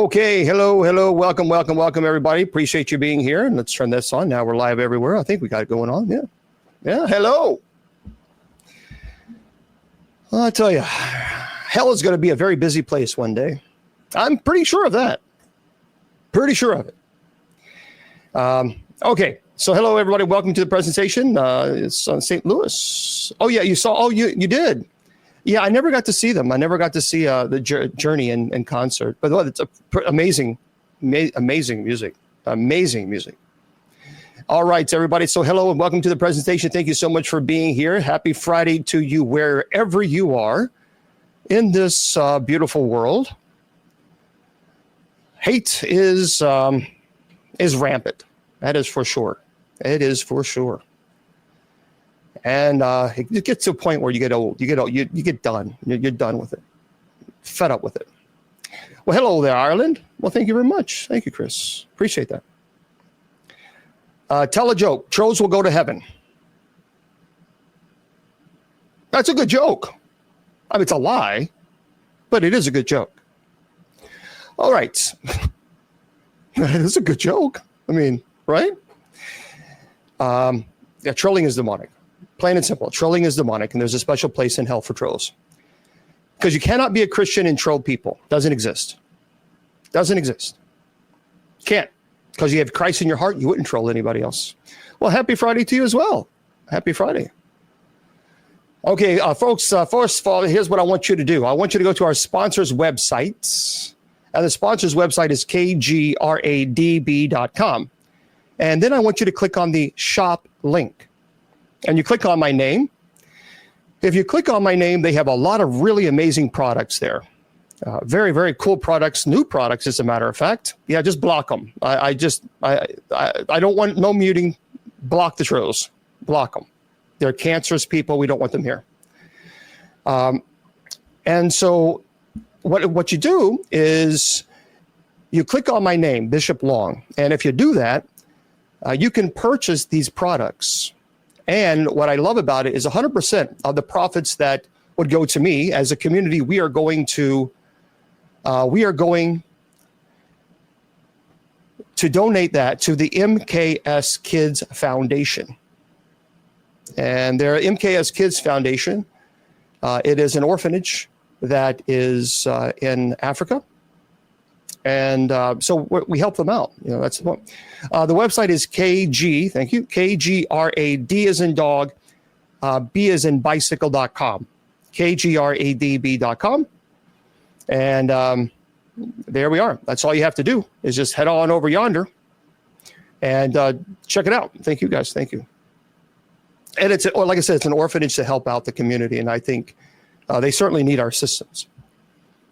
Okay, hello, welcome, everybody. Appreciate you being here. And let's turn this on. Now we're live everywhere. I think we got it going on. Yeah, hello. Well, I tell you, hell is going to be a very busy place one day. I'm pretty sure of that. Pretty sure of it. Okay, so hello, everybody. Welcome to the presentation. It's on St. Louis. Oh, yeah, you saw. Oh, you did. Yeah, I never got to see them. I never got to see the Journey in concert. But it's amazing music. Amazing music. All right, everybody. So hello and welcome to the presentation. Thank you so much for being here. Happy Friday to you wherever you are in this beautiful world. Hate is rampant. That is for sure. It is for sure. And it gets to a point where you get old. You get done. You're done with it. Fed up with it. Well, hello there, Ireland. Well, thank you very much. Thank you, Chris. Appreciate that. Tell a joke. Trolls will go to heaven. That's a good joke. I mean, it's a lie, but it is a good joke. All right. It is a good joke. I mean, right? Yeah, trolling is demonic. Plain and simple. Trolling is demonic, and there's a special place in hell for trolls. Because you cannot be a Christian and troll people. Doesn't exist. Doesn't exist. Can't. Because you have Christ in your heart, you wouldn't troll anybody else. Well, happy Friday to you as well. Happy Friday. Okay, folks, first of all, here's what I want you to do. I want you to go to our sponsors' websites. And the sponsors' website is kgradb.com. And then I want you to click on the shop link. And you click on my name. If you click on my name, they have a lot of really amazing products there. Very, very cool products, new products, as a matter of fact. Yeah, just block them. I don't want no muting. Block the trolls. Block them. They're cancerous people. We don't want them here. And so what you do is you click on my name, Bishop Long. And if you do that, you can purchase these products. And what I love about it is 100% of the profits that would go to me as a community, we are going to donate that to the MKS Kids Foundation. And their MKS Kids Foundation, it is an orphanage that is in Africa. And so we help them out. You know, that's the point. The website is KG, thank you, KGRAD as in dog, B as in bicycle.com, KGRADB.com. And there we are. That's all you have to do is just head on over yonder and check it out. Thank you, guys. Thank you. And it's, like I said, it's an orphanage to help out the community. And I think they certainly need our assistance.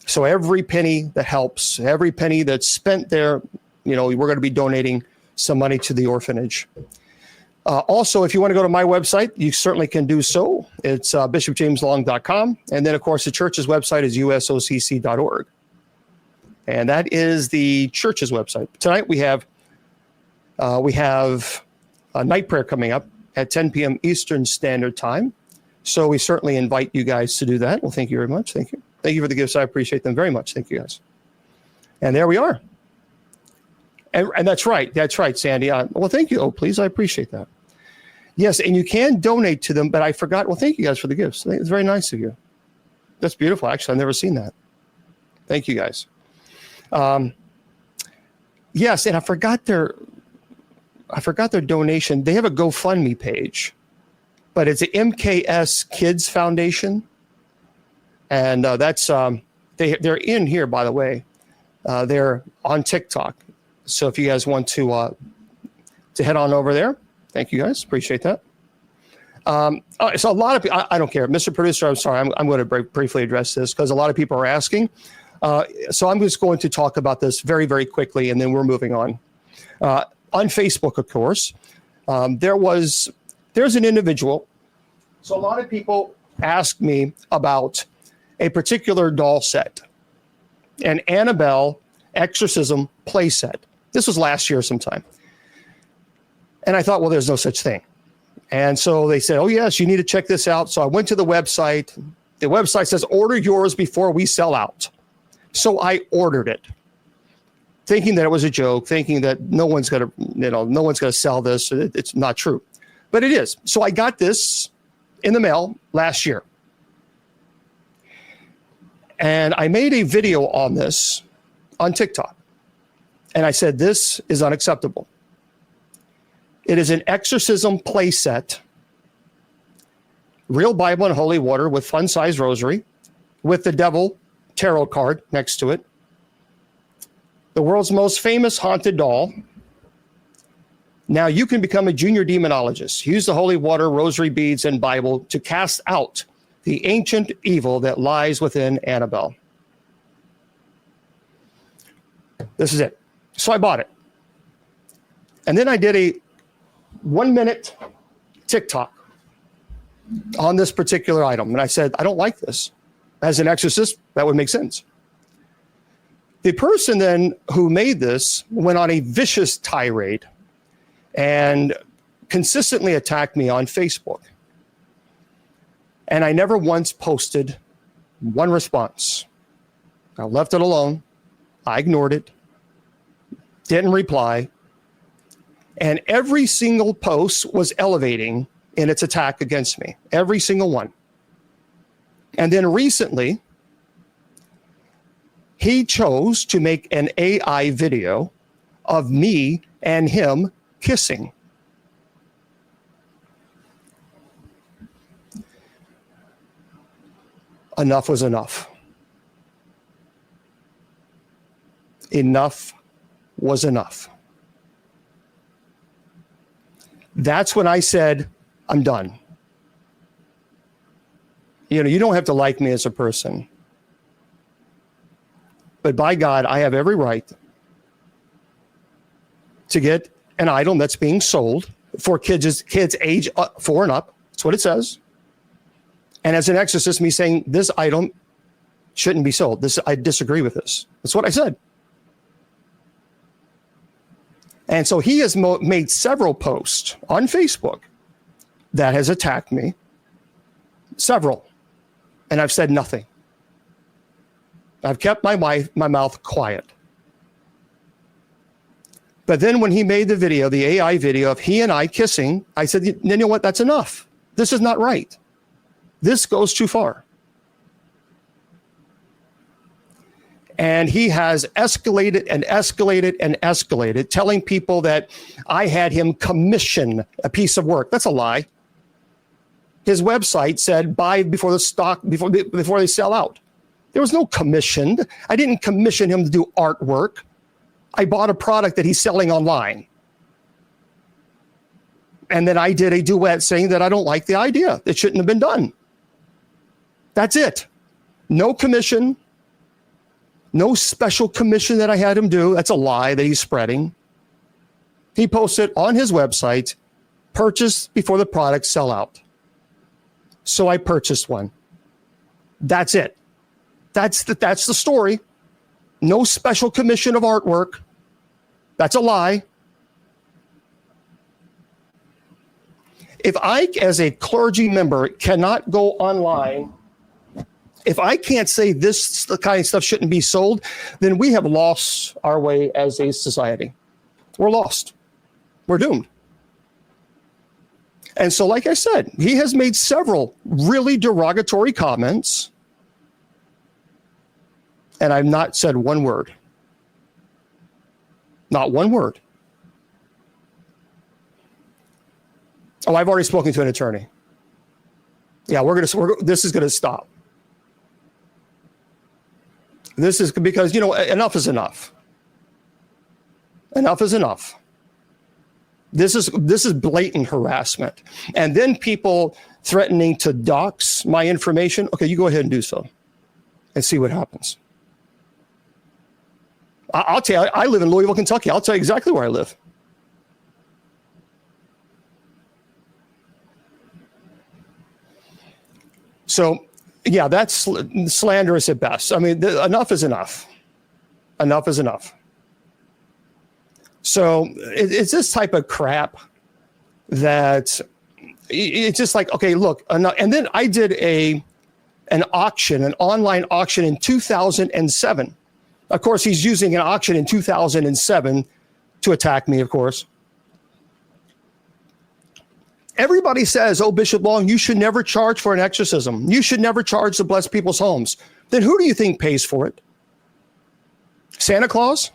So every penny that helps, every penny that's spent there, you know, we're going to be donating some money to the orphanage. Also, if you want to go to my website, you certainly can do so. It's bishopjameslong.com. And then, of course, the church's website is usocc.org. And that is the church's website. Tonight we have a night prayer coming up at 10 p.m. Eastern Standard Time. So we certainly invite you guys to do that. Well, thank you very much. Thank you. Thank you for the gifts. I appreciate them very much. Thank you, guys. And there we are. And that's right. That's right, Sandy. Well, thank you. Oh, please. I appreciate that. Yes, and you can donate to them, but I forgot. Well, thank you guys for the gifts. It's very nice of you. That's beautiful. Actually, I've never seen that. Thank you, guys. Yes, and I forgot their donation. They have a GoFundMe page, but it's the MKS Kids Foundation. And that's they're in here, by the way. They're on TikTok. So if you guys want to head on over there, thank you guys. Appreciate that. So a lot of people, I don't care. Mr. Producer, I'm sorry. I'm going to briefly address this because a lot of people are asking. So I'm just going to talk about this very, very quickly, and then we're moving on. On Facebook, of course, there's an individual. So a lot of people ask me about a particular doll set, an Annabelle exorcism play set. This was last year sometime. And I thought, well, there's no such thing. And so they said, oh, yes, you need to check this out. So I went to the website. The website says, order yours before we sell out. So I ordered it. thinking that it was a joke, thinking that no one's going to sell this. It's not true, but it is. So I got this in the mail last year. And I made a video on this on TikTok. And I said, this is unacceptable. It is an exorcism playset, real Bible and holy water with fun-sized rosary, with the devil tarot card next to it, the world's most famous haunted doll. Now you can become a junior demonologist. Use the holy water, rosary beads, and Bible to cast out the ancient evil that lies within Annabelle. This is it. So I bought it. And then I did a 1-minute TikTok on this particular item. And I said, I don't like this. As an exorcist, that would make sense. The person then who made this went on a vicious tirade and consistently attacked me on Facebook. And I never once posted one response. I left it alone. I ignored it. Didn't reply. And every single post was elevating in its attack against me. Every single one. And then recently, he chose to make an AI video of me and him kissing. Enough was enough. Enough was enough. That's when I said, I'm done. You know, you don't have to like me as a person. But by God, I have every right to get an item that's being sold for kids age 4 and up. That's what it says. And as an exorcist, me saying this item shouldn't be sold. I disagree with this. That's what I said. And so he has made several posts on Facebook that has attacked me. Several. And I've said nothing. I've kept my mouth quiet. But then when he made the video, the AI video of he and I kissing, I said, you know what? That's enough. This is not right. This goes too far. And he has escalated and escalated and escalated, telling people that I had him commission a piece of work. That's a lie. His website said buy before they sell out. There was no commission. I didn't commission him to do artwork. I bought a product that he's selling online. And then I did a duet saying that I don't like the idea. It shouldn't have been done. That's it. No commission. No special commission that I had him do. That's a lie that he's spreading. He posted on his website, purchase before the products sell out. So I purchased one. That's it. That's the story. No special commission of artwork. That's a lie. If I, as a clergy member, cannot go online, if I can't say this kind of stuff shouldn't be sold, then we have lost our way as a society. We're lost. We're doomed. And so, like I said, he has made several really derogatory comments, and I've not said one word. Not one word. Oh, I've already spoken to an attorney. Yeah, this is going to stop. This is because, enough is enough. Enough is enough. This is blatant harassment. And then people threatening to dox my information. Okay, you go ahead and do so and see what happens. I'll tell you, I live in Louisville, Kentucky. I'll tell you exactly where I live. So, yeah, that's slanderous at best. I mean, enough is enough. Enough is enough. So it's this type of crap that it's just like, okay, look. And then I did an online auction in 2007 Of course, he's using an auction in 2007 to attack me, of course. Everybody says, oh, Bishop Long, you should never charge for an exorcism. You should never charge to bless people's homes. Then who do you think pays for it? Santa Claus?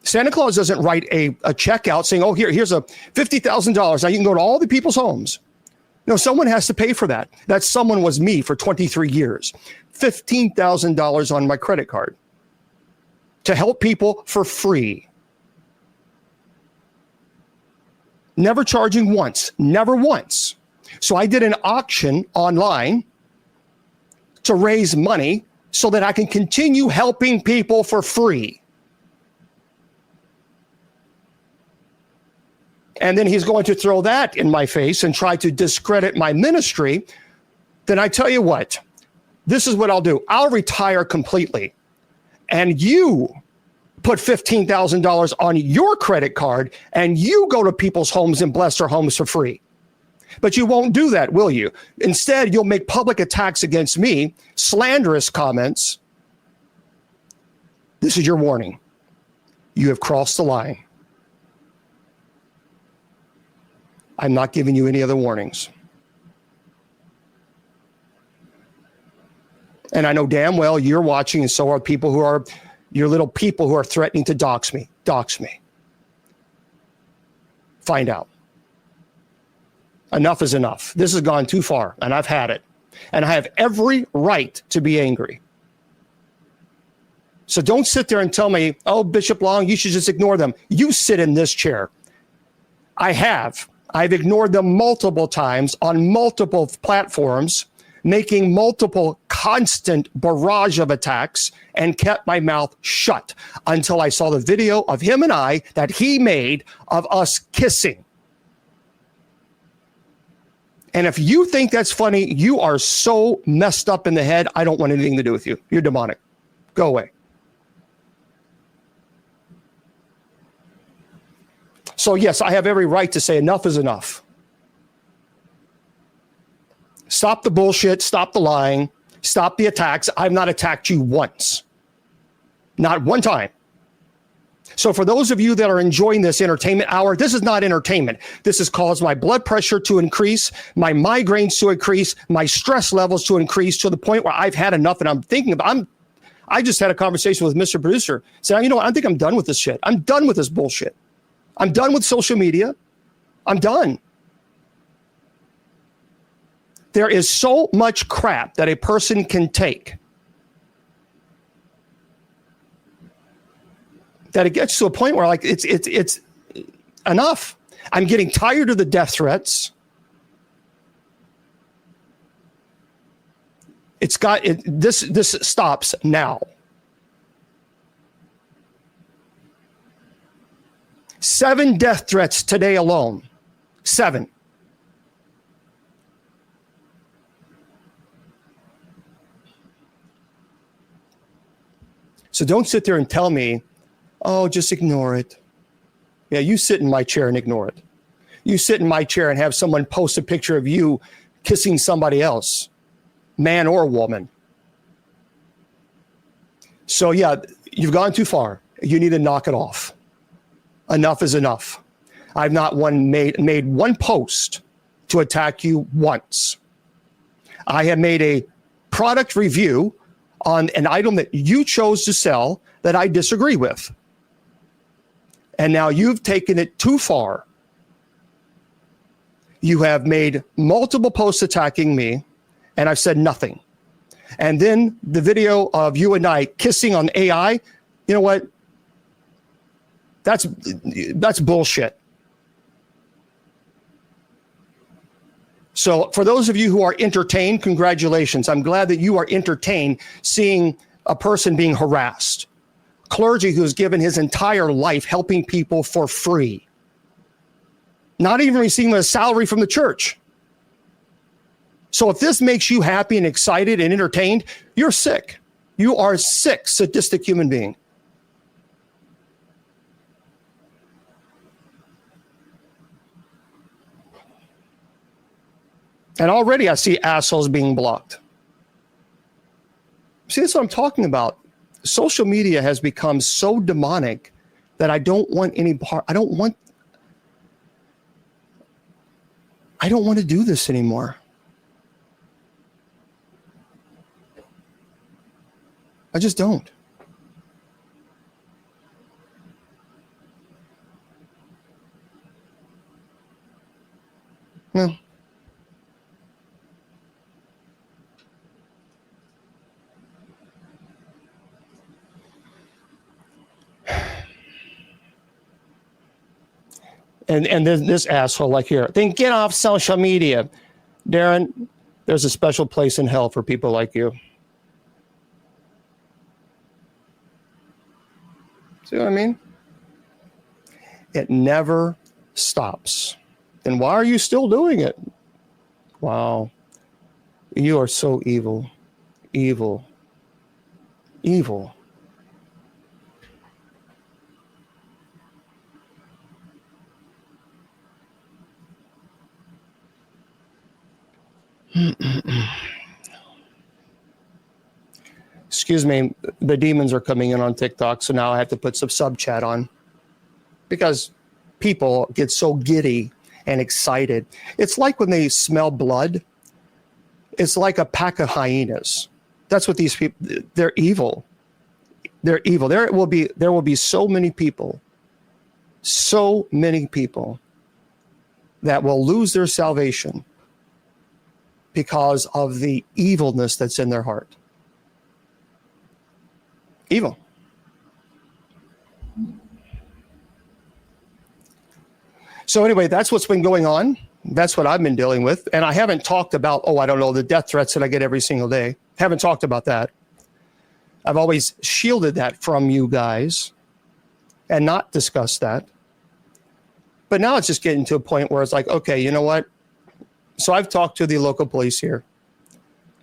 Santa Claus doesn't write a check out saying, oh, here's a $50,000. Now you can go to all the people's homes. No, someone has to pay for that. That someone was me for 23 years. $15,000 on my credit card to help people for free. Never charging once, never once. So I did an auction online to raise money so that I can continue helping people for free. And then he's going to throw that in my face and try to discredit my ministry. Then I tell you what, this is what I'll do. I'll retire completely. And you put $15,000 on your credit card and you go to people's homes and bless their homes for free. But you won't do that, will you? Instead, you'll make public attacks against me, slanderous comments. This is your warning. You have crossed the line. I'm not giving you any other warnings. And I know damn well you're watching, and so are people who are, your little people who are threatening to dox me. Dox me. Find out. Enough is enough. This has gone too far, and I've had it. And I have every right to be angry. So don't sit there and tell me, oh, Bishop Long, you should just ignore them. You sit in this chair. I have. I've ignored them multiple times on multiple platforms, making multiple constant barrage of attacks, and kept my mouth shut until I saw the video of him and I that he made of us kissing. And if you think that's funny, you are so messed up in the head, I don't want anything to do with you. You're demonic. Go away. So yes, I have every right to say enough is enough. Stop the bullshit, stop the lying, stop the attacks. I've not attacked you once. Not one time. So for those of you that are enjoying this entertainment hour, this is not entertainment. This has caused my blood pressure to increase, my migraines to increase, my stress levels to increase to the point where I've had enough and I'm thinking about, I just had a conversation with Mr. Producer saying, you know what, I think I'm done with this shit. I'm done with this bullshit. I'm done with social media. I'm done. There is so much crap that a person can take that it gets to a point where like it's enough. I'm getting tired of the death threats. This stops now. 7 death threats today alone. 7. So don't sit there and tell me, oh, just ignore it. Yeah, you sit in my chair and ignore it. You sit in my chair and have someone post a picture of you kissing somebody else, man or woman. So yeah, you've gone too far. You need to knock it off. Enough is enough. I've not made one post to attack you once. I have made a product review on an item that you chose to sell that I disagree with. And now you've taken it too far. You have made multiple posts attacking me, and I've said nothing. And then the video of you and I kissing on AI, you know what? That's bullshit. So for those of you who are entertained, congratulations. I'm glad that you are entertained seeing a person being harassed. Clergy who's given his entire life helping people for free. Not even receiving a salary from the church. So if this makes you happy and excited and entertained, you're sick. You are a sick, sadistic human being. And already I see assholes being blocked. See, that's what I'm talking about. social media has become so demonic that I don't want any part. I don't want to do this anymore. I just don't. No. And this asshole like here, then get off social media. Darren, there's a special place in hell for people like you. See what I mean? It never stops. Then why are you still doing it? Wow. You are so evil. Evil. Evil. Excuse me, the demons are coming in on TikTok, so now I have to put some sub chat on because people get so giddy and excited. It's like when they smell blood. It's like a pack of hyenas. That's what these people, they're evil. They're evil. There will be so many people that will lose their salvation because of the evilness that's in their heart. Evil. So anyway, that's what's been going on. That's what I've been dealing with. And I haven't talked about, I don't know, the death threats that I get every single day. Haven't talked about that. I've always shielded that from you guys and not discussed that. But now it's just getting to a point where it's like, okay, you know what? So I've talked to the local police here.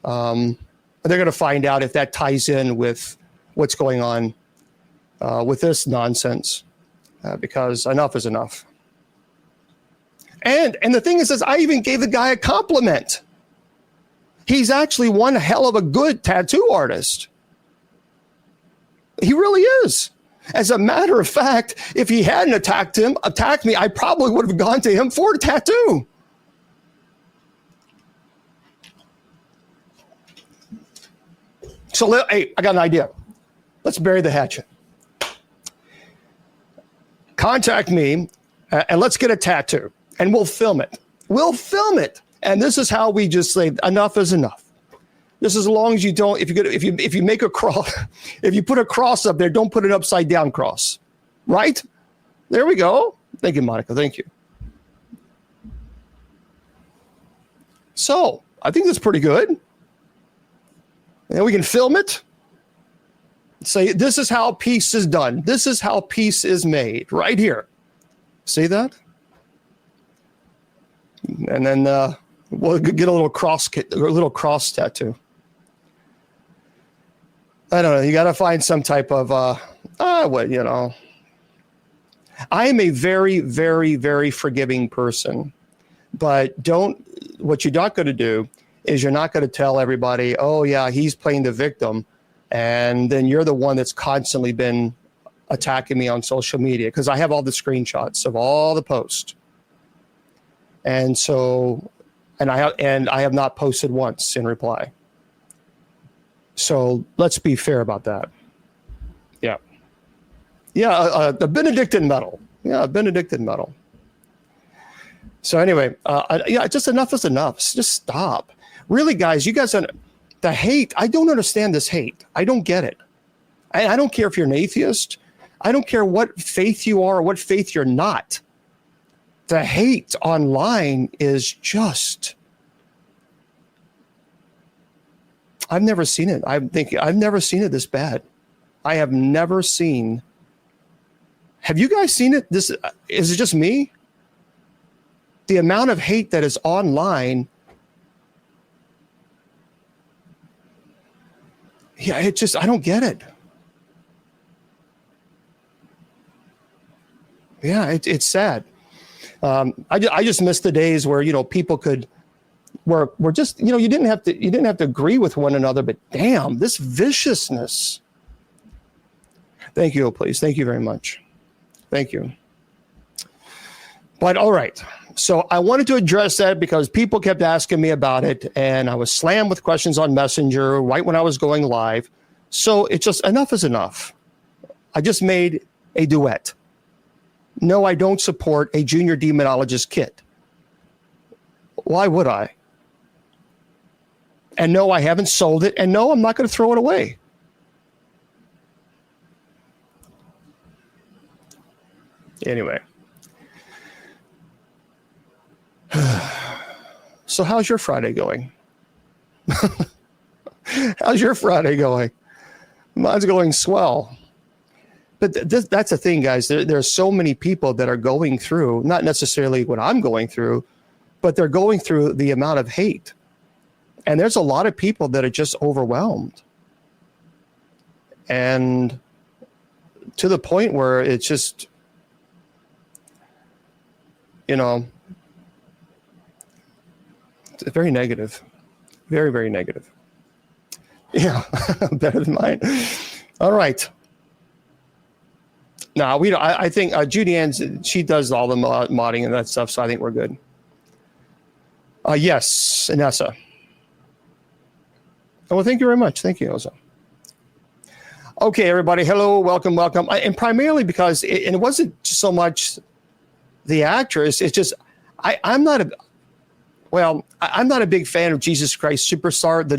They're going to find out if that ties in with what's going on with this nonsense, because enough is enough. And the thing is I even gave the guy a compliment. He's actually one hell of a good tattoo artist. He really is. As a matter of fact, if he hadn't attacked me, I probably would have gone to him for a tattoo. So, hey, I got an idea. Let's bury the hatchet. Contact me and let's get a tattoo and we'll film it. We'll film it. And this is how we just say enough is enough. Just as long as you don't, if you make a cross, if you put a cross up there, don't put an upside down cross. Right? There we go. Thank you, Monica. Thank you. So I think that's pretty good. And we can film it. Say, this is how peace is done. This is how peace is made right here. See that? And then we'll get a little cross tattoo. I don't know. You got to find some type of, I am a very, very, very forgiving person, but what you're not going to do is you're not going to tell everybody, oh yeah, he's playing the victim. And then you're the one that's constantly been attacking me on social media because I have all the screenshots of all the posts. And so, and I have not posted once in reply. So let's be fair about that. Yeah. Yeah. The Benedictine medal. Yeah. Benedictine medal. So anyway, just enough is enough. Just stop. Really, guys, you guys, the hate, I don't understand this hate. I don't get it. I don't care if you're an atheist. I don't care what faith you are or what faith you're not. The hate online is just, I've never seen it. I've never seen it this bad. I have never seen. Have you guys seen it? Is it just me? The amount of hate that is online. Yeah, I don't get it. Yeah, it's sad. I just miss the days where, people could, were just, you didn't have to agree with one another, but damn, this viciousness. Thank you, please. Thank you very much. Thank you. But all right. So I wanted to address that because people kept asking me about it, and I was slammed with questions on Messenger right when I was going live. So it's just enough is enough. I just made a duet. No, I don't support a junior demonologist kit. Why would I? And no, I haven't sold it. And no, I'm not going to throw it away. Anyway. So how's your Friday going? How's your Friday going? Mine's going swell. But that's the thing, guys. There are so many people that are going through, not necessarily what I'm going through, but they're going through the amount of hate. And there's a lot of people that are just overwhelmed. And to the point where it's just, it's very negative. Very, very negative. Yeah, better than mine. All right. No, we don't. I think Judy Ann, she does all the modding and that stuff, so I think we're good. Yes, Inessa. Well, thank you very much. Thank you, Elsa. Okay, everybody. Hello, welcome. And primarily because it wasn't so much the actress. It's just I'm not a big fan of Jesus Christ Superstar. The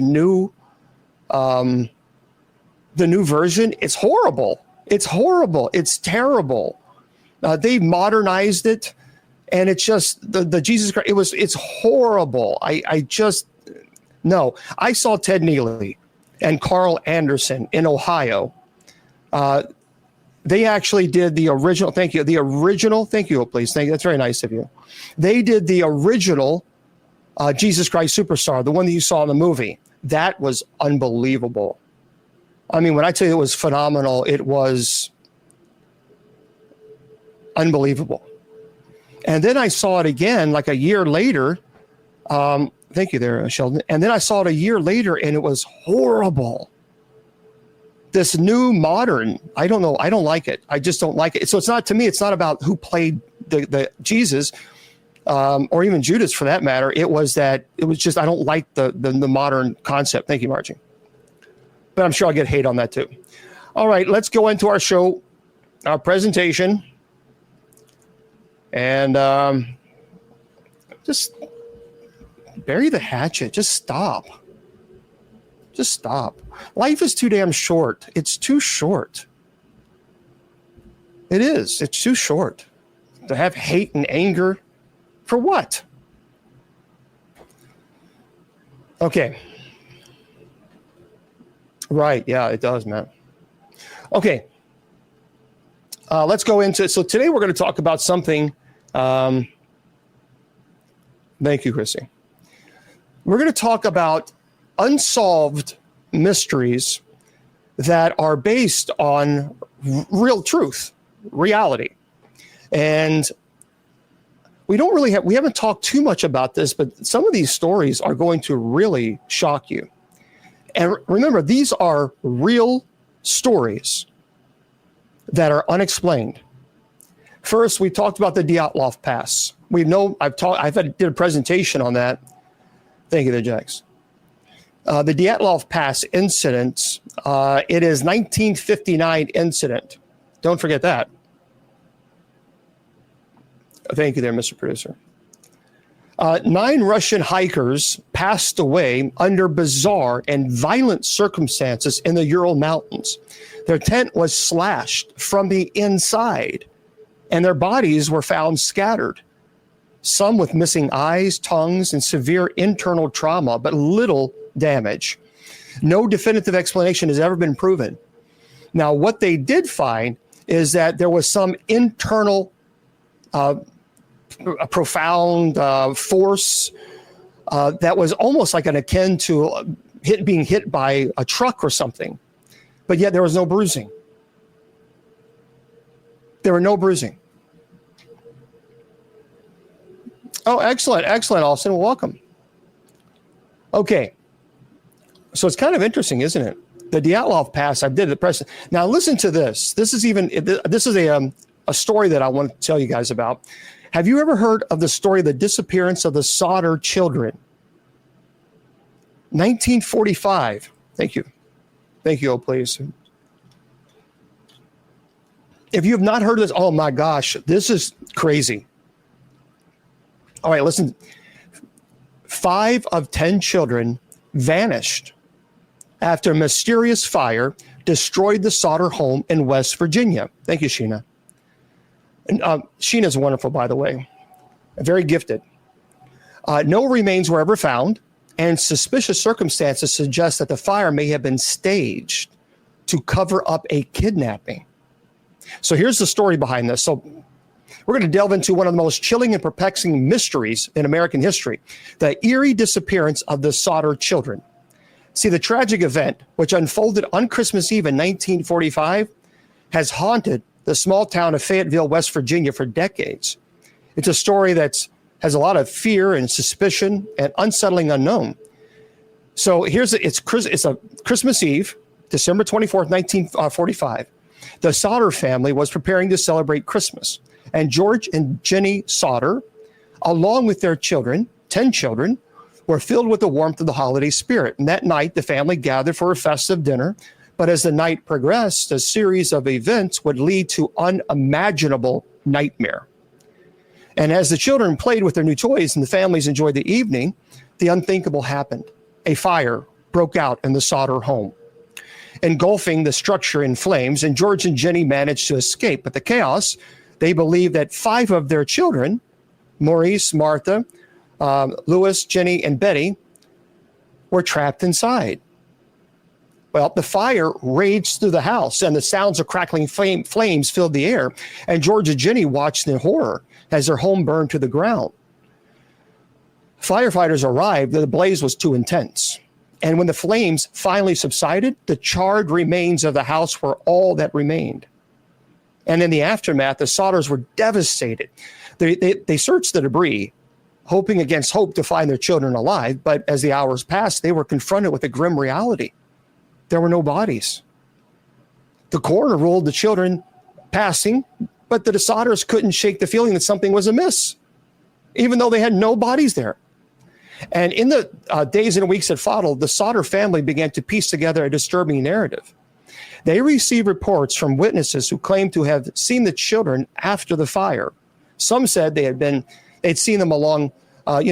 new version. It's horrible. It's horrible. It's terrible. They modernized it, and it's just the Jesus Christ. It's horrible. No. I saw Ted Neely and Carl Anderson in Ohio. They actually did the original. Thank you. The original. Thank you, please. Thank you. That's very nice of you. They did the original Jesus Christ Superstar, the one that you saw in the movie. That was unbelievable. I mean, when I tell you it was phenomenal, it was unbelievable. And then I saw it again like a year later. Thank you there, Sheldon. And then I saw it a year later, and it was horrible. This new modern, I don't know. I don't like it. I just don't like it. So it's not, to me, it's not about who played the Jesus or even Judas for that matter. It was just, I don't like the modern concept. Thank you, Margie. But I'm sure I'll get hate on that too. All right, let's go into our show, our presentation. And just bury the hatchet. Just stop. Just stop. Life is too damn short. It's too short. It is. It's too short. To have hate and anger. For what? Okay. Right. Yeah, it does, man. Okay. Let's go into it. So today we're going to talk about something. Thank you, Chrissy. We're going to talk about unsolved mysteries that are based on real truth, reality. And we haven't talked too much about this, but some of these stories are going to really shock you. And remember, these are real stories that are unexplained. First, we talked about the Dyatlov Pass. Did a presentation on that. Thank you there, Jax. The Dyatlov Pass incident, it is 1959 incident. Don't forget that. Thank you there, Mr. Producer. 9 Russian hikers passed away under bizarre and violent circumstances in the Ural Mountains. Their tent was slashed from the inside, and their bodies were found scattered. Some with missing eyes, tongues, and severe internal trauma, but little damage. No definitive explanation has ever been proven. Now, what they did find is that there was some internal a profound force that was almost like an akin to being hit by a truck or something. But yet there was no bruising. There were no bruising. Oh, excellent. Excellent, Austin. Welcome. Okay. So it's kind of interesting, isn't it? The Dyatlov Pass, I did the press. Now listen to this. This is a story that I want to tell you guys about. Have you ever heard of the story of the disappearance of the Sodder children? 1945. Thank you. Thank you, oh, please. If you have not heard of this, oh my gosh, this is crazy. All right, listen. 5 of 10 children vanished after a mysterious fire destroyed the Sodder home in West Virginia. Thank you, Sheena. And Sheena's wonderful, by the way. Very gifted. No remains were ever found, and suspicious circumstances suggest that the fire may have been staged to cover up a kidnapping. So here's the story behind this. So we're going to delve into one of the most chilling and perplexing mysteries in American history, the eerie disappearance of the Sodder children. See, the tragic event, which unfolded on Christmas Eve in 1945, has haunted the small town of Fayetteville, West Virginia for decades. It's a story that has a lot of fear and suspicion and unsettling unknown. So it's a Christmas Eve, December 24th, 1945. The Sodder family was preparing to celebrate Christmas, and George and Jenny Sodder, along with their children, 10 children, were filled with the warmth of the holiday spirit. And that night, the family gathered for a festive dinner. But as the night progressed, a series of events would lead to unimaginable nightmare. And as the children played with their new toys and the families enjoyed the evening, the unthinkable happened. A fire broke out in the Sodder home, engulfing the structure in flames, and George and Jenny managed to escape. But the chaos, they believed that 5 of their children, Maurice, Martha, Louis, Jenny, and Betty, were trapped inside. Well, the fire raged through the house, and the sounds of crackling flames filled the air. And George and Jenny watched in horror as their home burned to the ground. Firefighters arrived, but the blaze was too intense. And when the flames finally subsided, the charred remains of the house were all that remained. And in the aftermath, the Sodders were devastated. They searched the debris, hoping against hope to find their children alive. But as the hours passed, they were confronted with a grim reality. There were no bodies. The coroner ruled the children passing, but the Sodders couldn't shake the feeling that something was amiss, even though they had no bodies there. And in the days and weeks that followed, the Sodder family began to piece together a disturbing narrative. They received reports from witnesses who claimed to have seen the children after the fire. Some said they'd seen them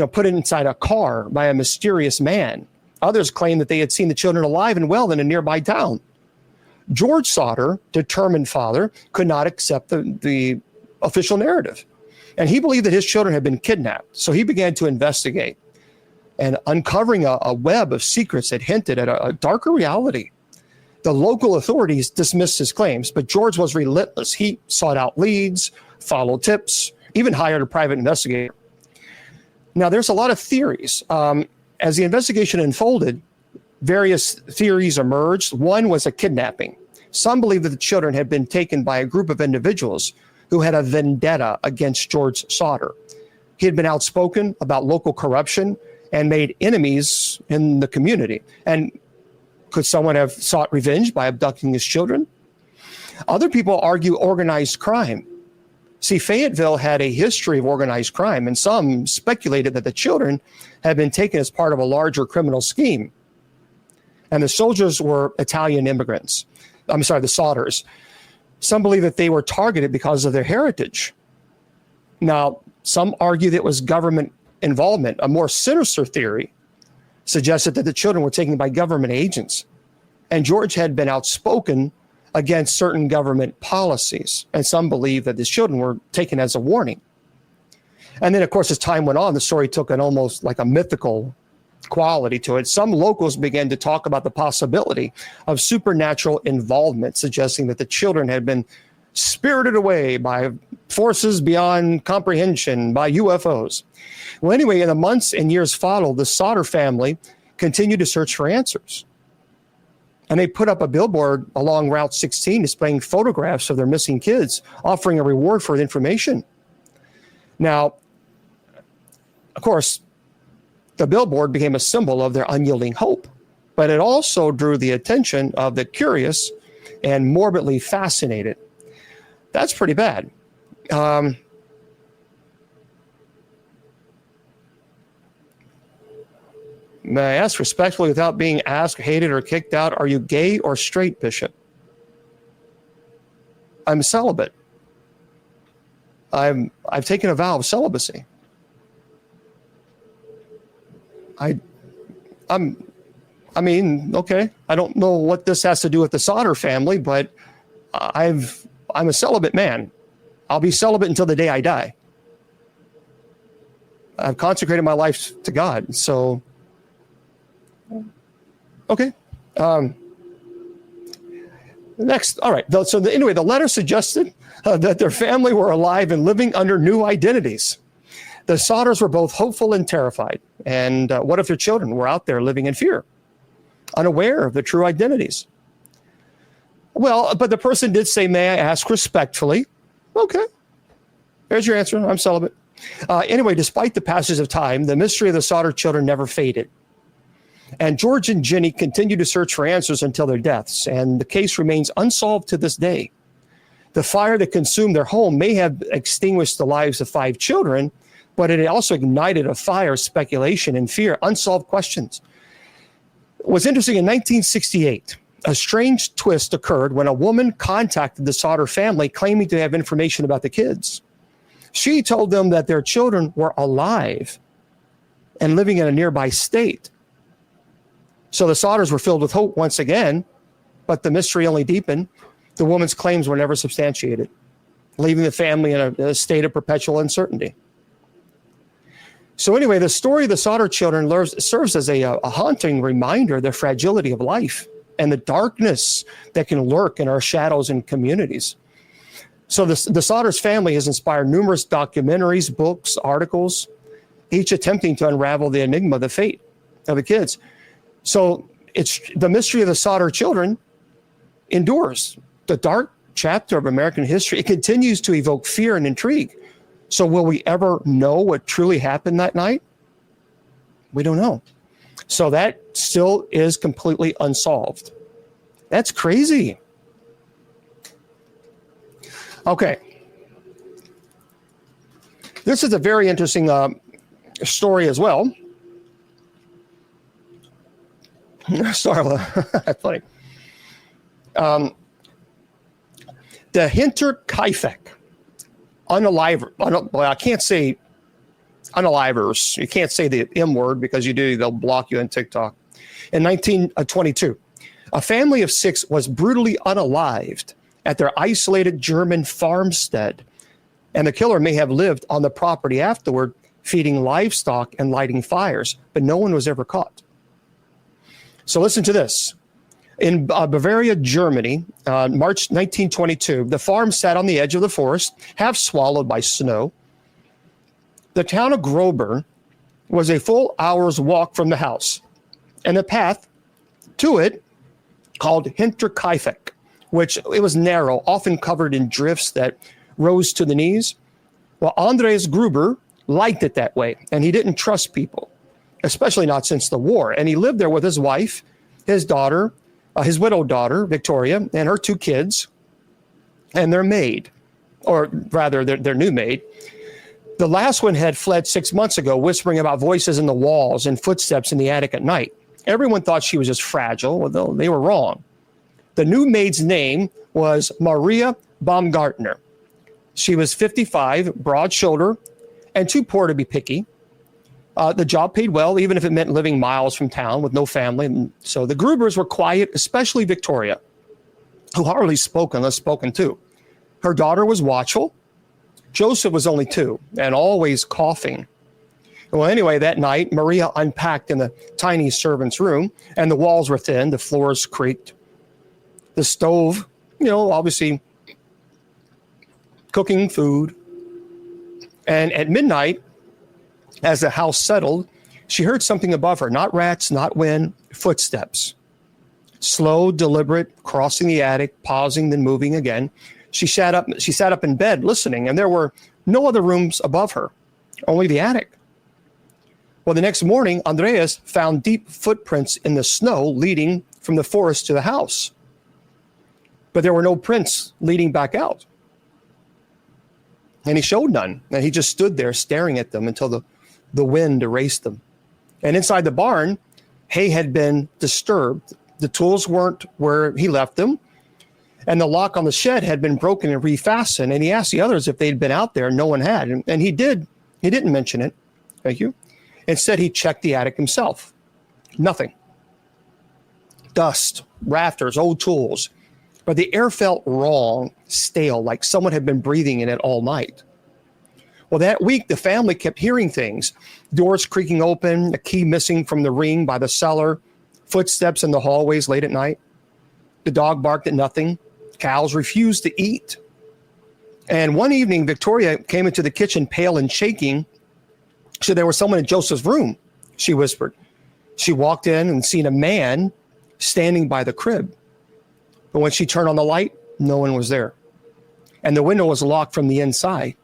put inside a car by a mysterious man. Others claimed that they had seen the children alive and well in a nearby town. George Sodder, determined father, could not accept the official narrative. And he believed that his children had been kidnapped. So he began to investigate, and uncovering a web of secrets that hinted at a darker reality. The local authorities dismissed his claims, but George was relentless. He sought out leads, followed tips, even hired a private investigator. Now, there's a lot of theories. As the investigation unfolded, various theories emerged. One was a kidnapping. Some believe that the children had been taken by a group of individuals who had a vendetta against George Sodder. He had been outspoken about local corruption and made enemies in the community. And could someone have sought revenge by abducting his children? Other people argue organized crime. See, Fayetteville had a history of organized crime, and some speculated that the children had been taken as part of a larger criminal scheme. And the soldiers were Italian immigrants. The Sodders. Some believe that they were targeted because of their heritage. Now, some argue that it was government involvement. A more sinister theory suggested that the children were taken by government agents, and George had been outspoken against certain government policies, and some believe that the children were taken as a warning. And then, of course, as time went on, the story took an almost like a mythical quality to it. Some locals began to talk about the possibility of supernatural involvement, suggesting that the children had been spirited away by forces beyond comprehension, by UFOs. Well, anyway, in the months and years followed, the Sodder family continued to search for answers. And they put up a billboard along Route 16 displaying photographs of their missing kids, offering a reward for the information. Now, of course, the billboard became a symbol of their unyielding hope. but it also drew the attention of the curious and morbidly fascinated. That's pretty bad. May I ask respectfully, without being asked, hated, or kicked out, are you gay or straight, Bishop? I'm celibate. I've taken a vow of celibacy. I mean, okay. I don't know what this has to do with the Sauter family, but I'm a celibate man. I'll be celibate until the day I die. I've consecrated my life to God. So, okay. Next. All right. So anyway, the letter suggested that their family were alive and living under new identities. The Sauters were both hopeful and terrified. And what if their children were out there living in fear, unaware of their true identities? Well, but the person did say, may I ask respectfully? Okay. There's your answer. I'm celibate. Anyway, despite the passage of time, the mystery of the Sauter children never faded. And George and Jenny continued to search for answers until their deaths, and the case remains unsolved to this day. The fire that consumed their home may have extinguished the lives of 5 children, but it also ignited a fire of speculation and fear, unsolved questions. What's interesting, in 1968, a strange twist occurred when a woman contacted the Sauter family claiming to have information about the kids. She told them that their children were alive and living in a nearby state. So the Sauters were filled with hope once again, but the mystery only deepened. The woman's claims were never substantiated, leaving the family in a state of perpetual uncertainty. So anyway, the story of the Sauter children serves as a haunting reminder of the fragility of life and the darkness that can lurk in our shadows and communities. So the Sauters family has inspired numerous documentaries, books, articles, each attempting to unravel the enigma of the fate of the kids. So it's the mystery of the Sauter children endures. The dark chapter of American history, it continues to evoke fear and intrigue. So will we ever know what truly happened that night? We don't know. So that still is completely unsolved. That's crazy. Okay. This is a very interesting story as well. Sorry, that's funny. The Hinterkaifeck unaliver. Well, I can't say unalivers. You can't say the M word because you do, they'll block you on TikTok. In 1922, a family of 6 was brutally unalived at their isolated German farmstead, and the killer may have lived on the property afterward, feeding livestock and lighting fires, but no one was ever caught. So listen to this. In Bavaria, Germany, March 1922, the farm sat on the edge of the forest, half swallowed by snow. The town of Grober was a full hour's walk from the house, and the path to it, called Hinterkaifeck, which it was narrow, often covered in drifts that rose to the knees. Well, Andres Gruber liked it that way, and he didn't trust people, especially not since the war. And he lived there with his wife, his daughter, his widowed daughter, Victoria, and her 2 kids, and their maid, or rather their new maid. The last one had fled 6 months ago, whispering about voices in the walls and footsteps in the attic at night. Everyone thought she was just fragile, although they were wrong. The new maid's name was Maria Baumgartner. She was 55, broad shoulder, and too poor to be picky. The job paid well, even if it meant living miles from town with no family. And so the Grubers were quiet, especially Victoria, who hardly spoke unless spoken to. Her daughter was watchful. Joseph was only 2 and always coughing. Well, anyway, that night, Maria unpacked in the tiny servant's room, and the walls were thin, the floors creaked. The stove, obviously cooking food. And at midnight, as the house settled, she heard something above her, not rats, not wind, footsteps. Slow, deliberate, crossing the attic, pausing, then moving again. She sat up in bed listening, and there were no other rooms above her, only the attic. Well, the next morning, Andreas found deep footprints in the snow leading from the forest to the house. But there were no prints leading back out. And he showed none. And he just stood there staring at them until the wind erased them. And inside the barn, hay had been disturbed. The tools weren't where he left them. And the lock on the shed had been broken and refastened. And he asked the others if they'd been out there. No one had. And he did. He didn't mention it. Thank you. Instead, he checked the attic himself. Nothing. Dust, rafters, old tools. But the air felt wrong, stale, like someone had been breathing in it all night. Well, that week, the family kept hearing things. Doors creaking open, a key missing from the ring by the cellar, footsteps in the hallways late at night. The dog barked at nothing. Cows refused to eat. And one evening, Victoria came into the kitchen pale and shaking. So there was someone in Joseph's room, she whispered. She walked in and seen a man standing by the crib. But when she turned on the light, no one was there. And the window was locked from the inside.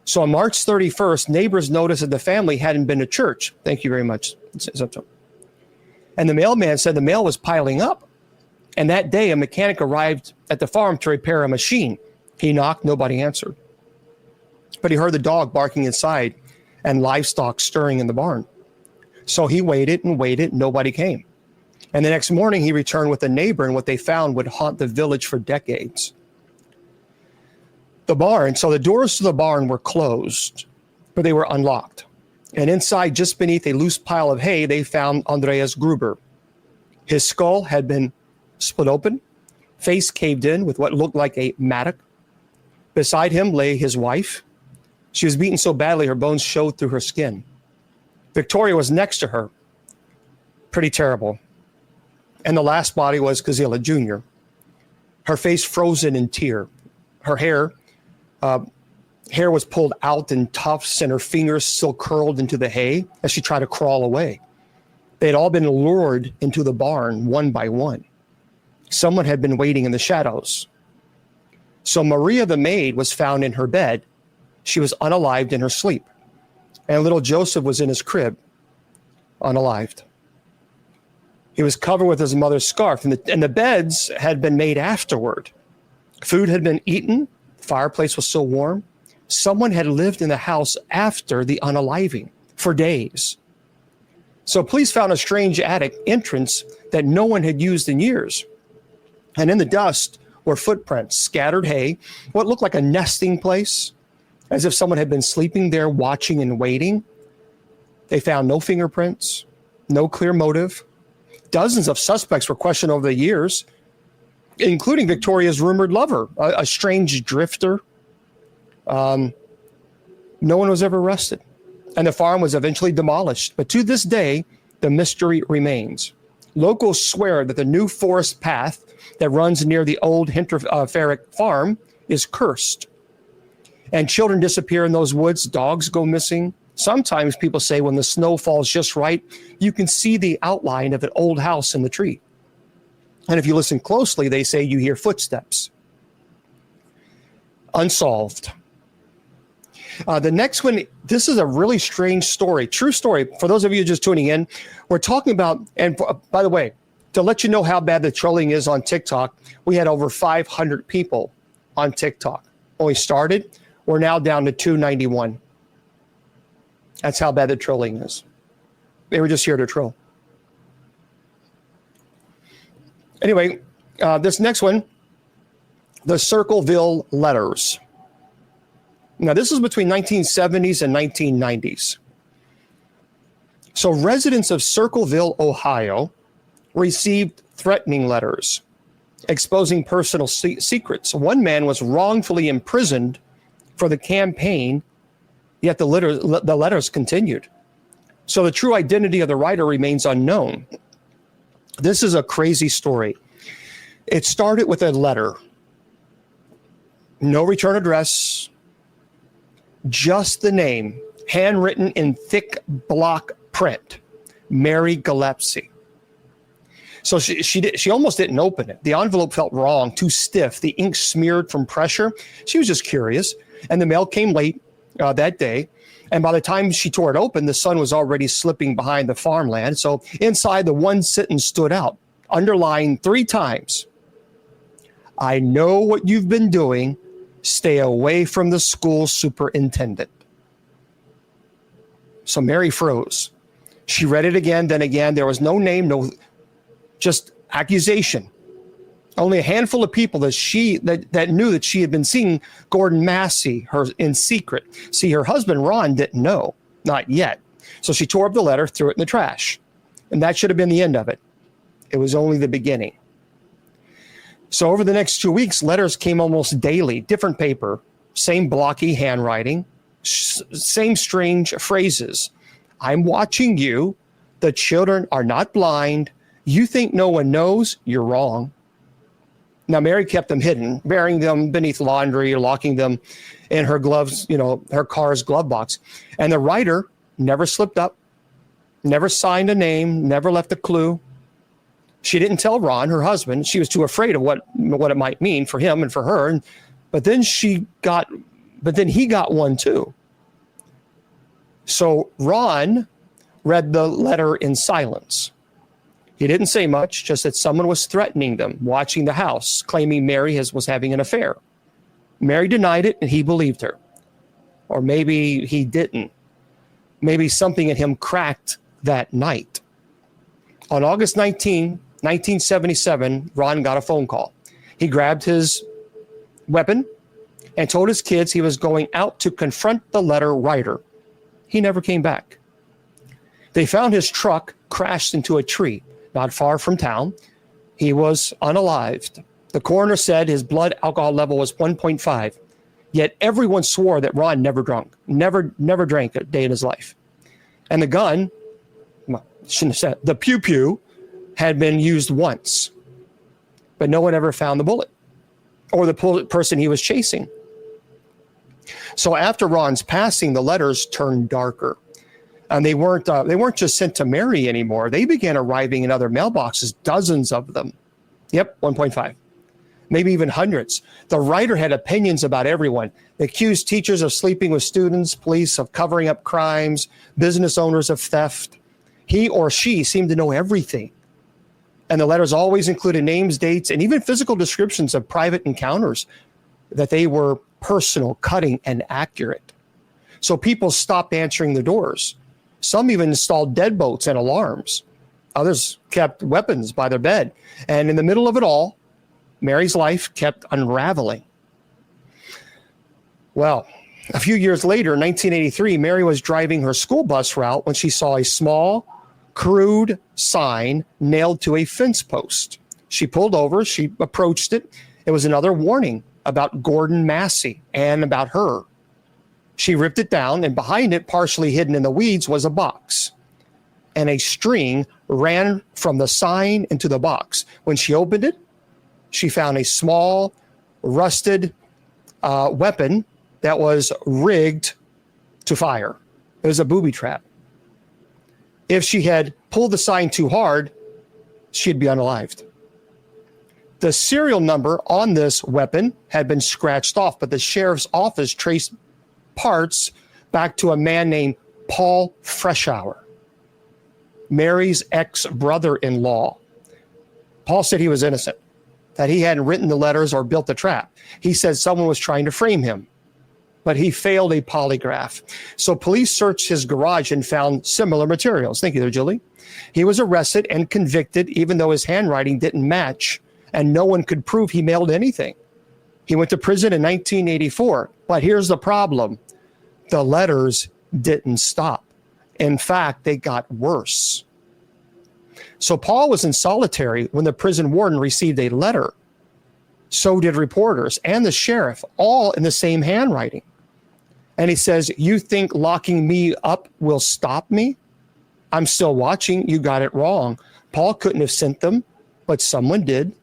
So on March 31st, neighbors noticed that the family hadn't been to church. Thank you very much. And the mailman said the mail was piling up. And that day, a mechanic arrived at the farm to repair a machine. He knocked, nobody answered. But he heard the dog barking inside and livestock stirring in the barn. So he waited and waited, nobody came. And the next morning he returned with a neighbor, and what they found would haunt the village for decades. The barn, so the doors to the barn were closed, but they were unlocked. And inside, just beneath a loose pile of hay, they found Andreas Gruber. His skull had been split open, face caved in with what looked like a mattock. Beside him lay his wife. She was beaten so badly her bones showed through her skin. Victoria was next to her. Pretty terrible. And the last body was Kazila Jr. Her face frozen in tear. Her hair was pulled out in tufts, and her fingers still curled into the hay as she tried to crawl away. They had all been lured into the barn one by one. Someone had been waiting in the shadows. So Maria the maid was found in her bed. She was unalived in her sleep. And little Joseph was in his crib, unalived. He was covered with his mother's scarf, and the beds had been made afterward. Food had been eaten. The fireplace was still warm. Someone had lived in the house after the unaliving for days. So police found a strange attic entrance that no one had used in years. And in the dust were footprints, scattered hay, what looked like a nesting place, as if someone had been sleeping there watching and waiting. They found no fingerprints, no clear motive. Dozens of suspects were questioned over the years, including Victoria's rumored lover, a strange drifter. No one was ever arrested, and the farm was eventually demolished. But to this day, the mystery remains. Locals swear that the new forest path that runs near the old Hinterferric farm is cursed. And children disappear in those woods, dogs go missing. Sometimes people say when the snow falls just right, you can see the outline of an old house in the tree. And if you listen closely, they say you hear footsteps. Unsolved. The next one, this is a really strange story, true story. For those of you just tuning in, we're talking about, and by the way, to let you know how bad the trolling is on TikTok, we had over 500 people on TikTok. When we started, we're now down to 291. That's how bad the trolling is. They were just here to troll. Anyway, this next one, the Circleville letters. Now, this is between 1970s and 1990s. So residents of Circleville, Ohio, received threatening letters exposing personal secrets. One man was wrongfully imprisoned for the campaign, yet the letters continued. So the true identity of the writer remains unknown. This is a crazy story. It started with a letter. No return address, just the name, handwritten in thick block print, Mary Gillespie. So she almost didn't open it. The envelope felt wrong, too stiff, the ink smeared from pressure. She was just curious. And the mail came late that day. And by the time she tore it open, the sun was already slipping behind the farmland. So inside, the one sentence stood out, underlined 3 times. I know what you've been doing. Stay away from the school superintendent. So Mary froze. She read it again, then again. There was no name, no, just accusation. Only a handful of people that knew that she had been seeing Gordon Massey in secret. See, her husband, Ron, didn't know, not yet. So she tore up the letter, threw it in the trash. And that should have been the end of it. It was only the beginning. So over the next 2 weeks, letters came almost daily, different paper, same blocky handwriting, same strange phrases. I'm watching you. The children are not blind. You think no one knows? You're wrong. Now, Mary kept them hidden, burying them beneath laundry, locking them in her gloves, her car's glove box. And the writer never slipped up, never signed a name, never left a clue. She didn't tell Ron, her husband. She was too afraid of what it might mean for him and for her. But then he got one too. So Ron read the letter in silence. He didn't say much, just that someone was threatening them, watching the house, claiming Mary was having an affair. Mary denied it, and he believed her. Or maybe he didn't. Maybe something in him cracked that night. On August 19, 1977, Ron got a phone call. He grabbed his weapon and told his kids he was going out to confront the letter writer. He never came back. They found his truck crashed into a tree not far from town. He was unalived. The coroner said his blood alcohol level was 1.5. Yet everyone swore that Ron never drank a day in his life. And the gun, shouldn't have said, the pew-pew had been used once. But no one ever found the bullet or the person he was chasing. So after Ron's passing, the letters turned darker. And they weren't just sent to Mary anymore. They began arriving in other mailboxes, dozens of them. Yep, 1.5. Maybe even hundreds. The writer had opinions about everyone. They accused teachers of sleeping with students, police of covering up crimes, business owners of theft. He or she seemed to know everything. And the letters always included names, dates, and even physical descriptions of private encounters, that they were personal, cutting, and accurate. So people stopped answering the doors. Some even installed deadbolts and alarms. Others kept weapons by their bed. And in the middle of it all, Mary's life kept unraveling. Well, a few years later, in 1983, Mary was driving her school bus route when she saw a small, crude sign nailed to a fence post. She pulled over, she approached it. It was another warning about Gordon Massey and about her. She ripped it down, and behind it, partially hidden in the weeds, was a box. And a string ran from the sign into the box. When she opened it, she found a small, rusted weapon that was rigged to fire. It was a booby trap. If she had pulled the sign too hard, she'd be unalived. The serial number on this weapon had been scratched off, but the sheriff's office traced parts back to a man named Paul Freshour, Mary's ex-brother-in-law. Paul said he was innocent, that he hadn't written the letters or built the trap. He said someone was trying to frame him, but he failed a polygraph. So police searched his garage and found similar materials. Thank you there, Julie. He was arrested and convicted, even though his handwriting didn't match and no one could prove he mailed anything. He went to prison in 1984. But here's the problem. The letters didn't stop. In fact, they got worse. So Paul was in solitary when the prison warden received a letter. So did reporters and the sheriff, all in the same handwriting. And he says, you think locking me up will stop me? I'm still watching. You got it wrong. Paul couldn't have sent them, but someone did.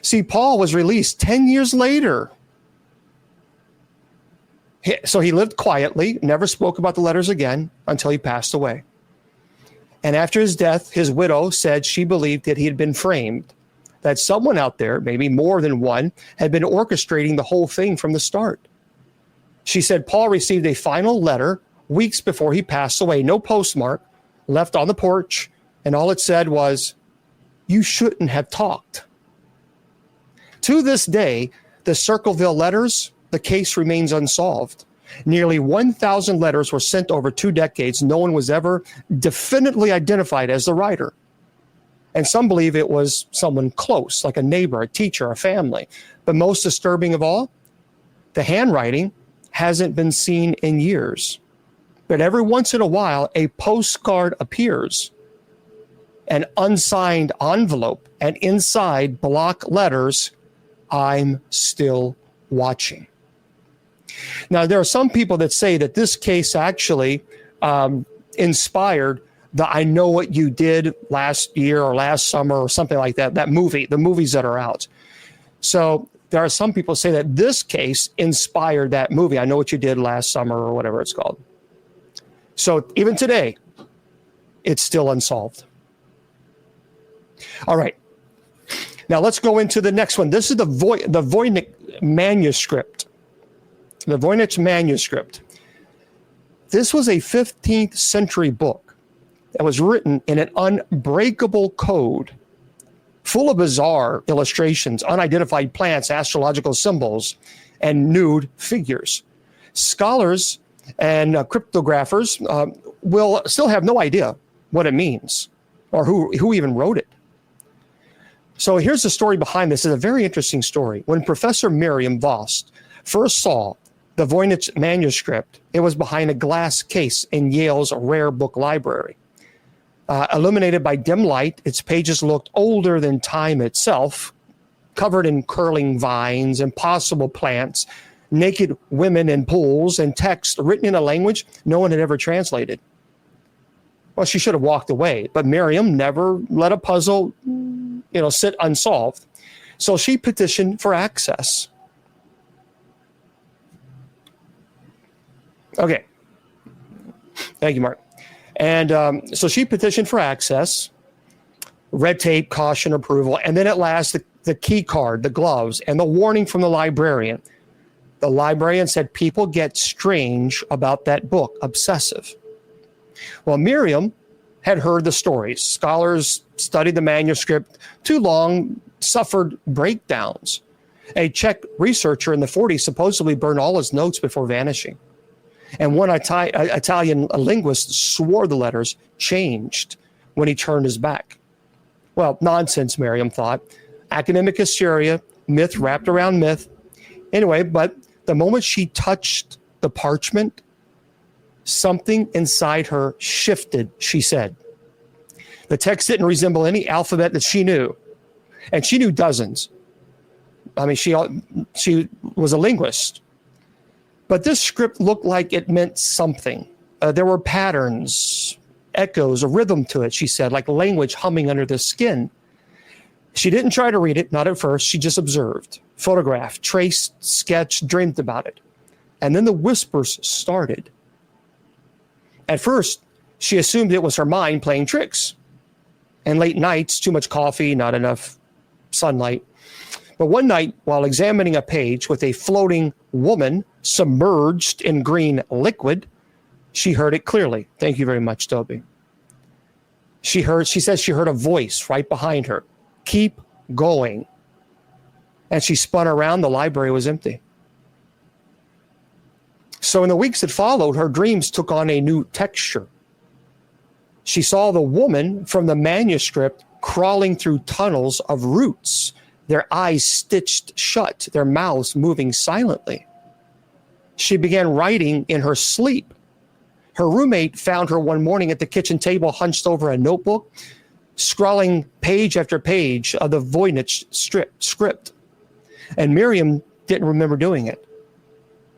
See, Paul was released 10 years later. So he lived quietly, never spoke about the letters again until he passed away. And after his death, his widow said she believed that he had been framed, that someone out there, maybe more than one, had been orchestrating the whole thing from the start. She said Paul received a final letter weeks before he passed away, no postmark, left on the porch, and all it said was, "You shouldn't have talked." To this day, the Circleville letters, the case remains unsolved. Nearly 1,000 letters were sent over 2 decades. No one was ever definitively identified as the writer. And some believe it was someone close, like a neighbor, a teacher, a family. But most disturbing of all, the handwriting hasn't been seen in years. But every once in a while, a postcard appears, an unsigned envelope, and inside block letters, "I'm still watching." Now, there are some people that say that this case actually inspired the "I Know What You Did Last Year" or last summer or something like that, that movie, the movies that are out. So there are some people say that this case inspired that movie, "I Know What You Did Last Summer" or whatever it's called. So even today, it's still unsolved. All right. Now let's go into the next one. This is the Voynich manuscript. The Voynich manuscript. This was a 15th century book that was written in an unbreakable code, full of bizarre illustrations, unidentified plants, astrological symbols, and nude figures. Scholars and cryptographers will still have no idea what it means or who even wrote it. So here's the story behind this. It's a very interesting story. When Professor Miriam Voss first saw the Voynich manuscript, it was behind a glass case in Yale's rare book library. Illuminated by dim light, its pages looked older than time itself, covered in curling vines, impossible plants, naked women in pools, and text written in a language no one had ever translated. Well, she should have walked away, but Miriam never let a puzzle, sit unsolved. So she petitioned for access. Okay. Thank you, Mark. And so she petitioned for access, red tape, caution, approval, and then at last the key card, the gloves, and the warning from the librarian. The librarian said people get strange about that book, obsessive. Well, Miriam had heard the stories. Scholars studied the manuscript too long, suffered breakdowns. A Czech researcher in the 40s supposedly burned all his notes before vanishing. And one Italian linguist swore the letters changed when he turned his back. Well, nonsense, Miriam thought. Academic hysteria, myth wrapped around myth. Anyway, but the moment she touched the parchment, something inside her shifted, she said. The text didn't resemble any alphabet that she knew. And she knew dozens. I mean, she was a linguist. But this script looked like it meant something. There were patterns, echoes, a rhythm to it, she said, like language humming under the skin. She didn't try to read it, not at first. She just observed, photographed, traced, sketched, dreamed about it. And then the whispers started. At first, she assumed it was her mind playing tricks. And late nights, too much coffee, not enough sunlight. But one night, while examining a page with a floating woman submerged in green liquid, she heard it clearly. Thank you very much, Toby. She says she heard a voice right behind her. Keep going. And she spun around. The library was empty. So in the weeks that followed, her dreams took on a new texture. She saw the woman from the manuscript crawling through tunnels of roots, their eyes stitched shut, their mouths moving silently. She began writing in her sleep. Her roommate found her one morning at the kitchen table, hunched over a notebook, scrawling page after page of the Voynich script. And Miriam didn't remember doing it.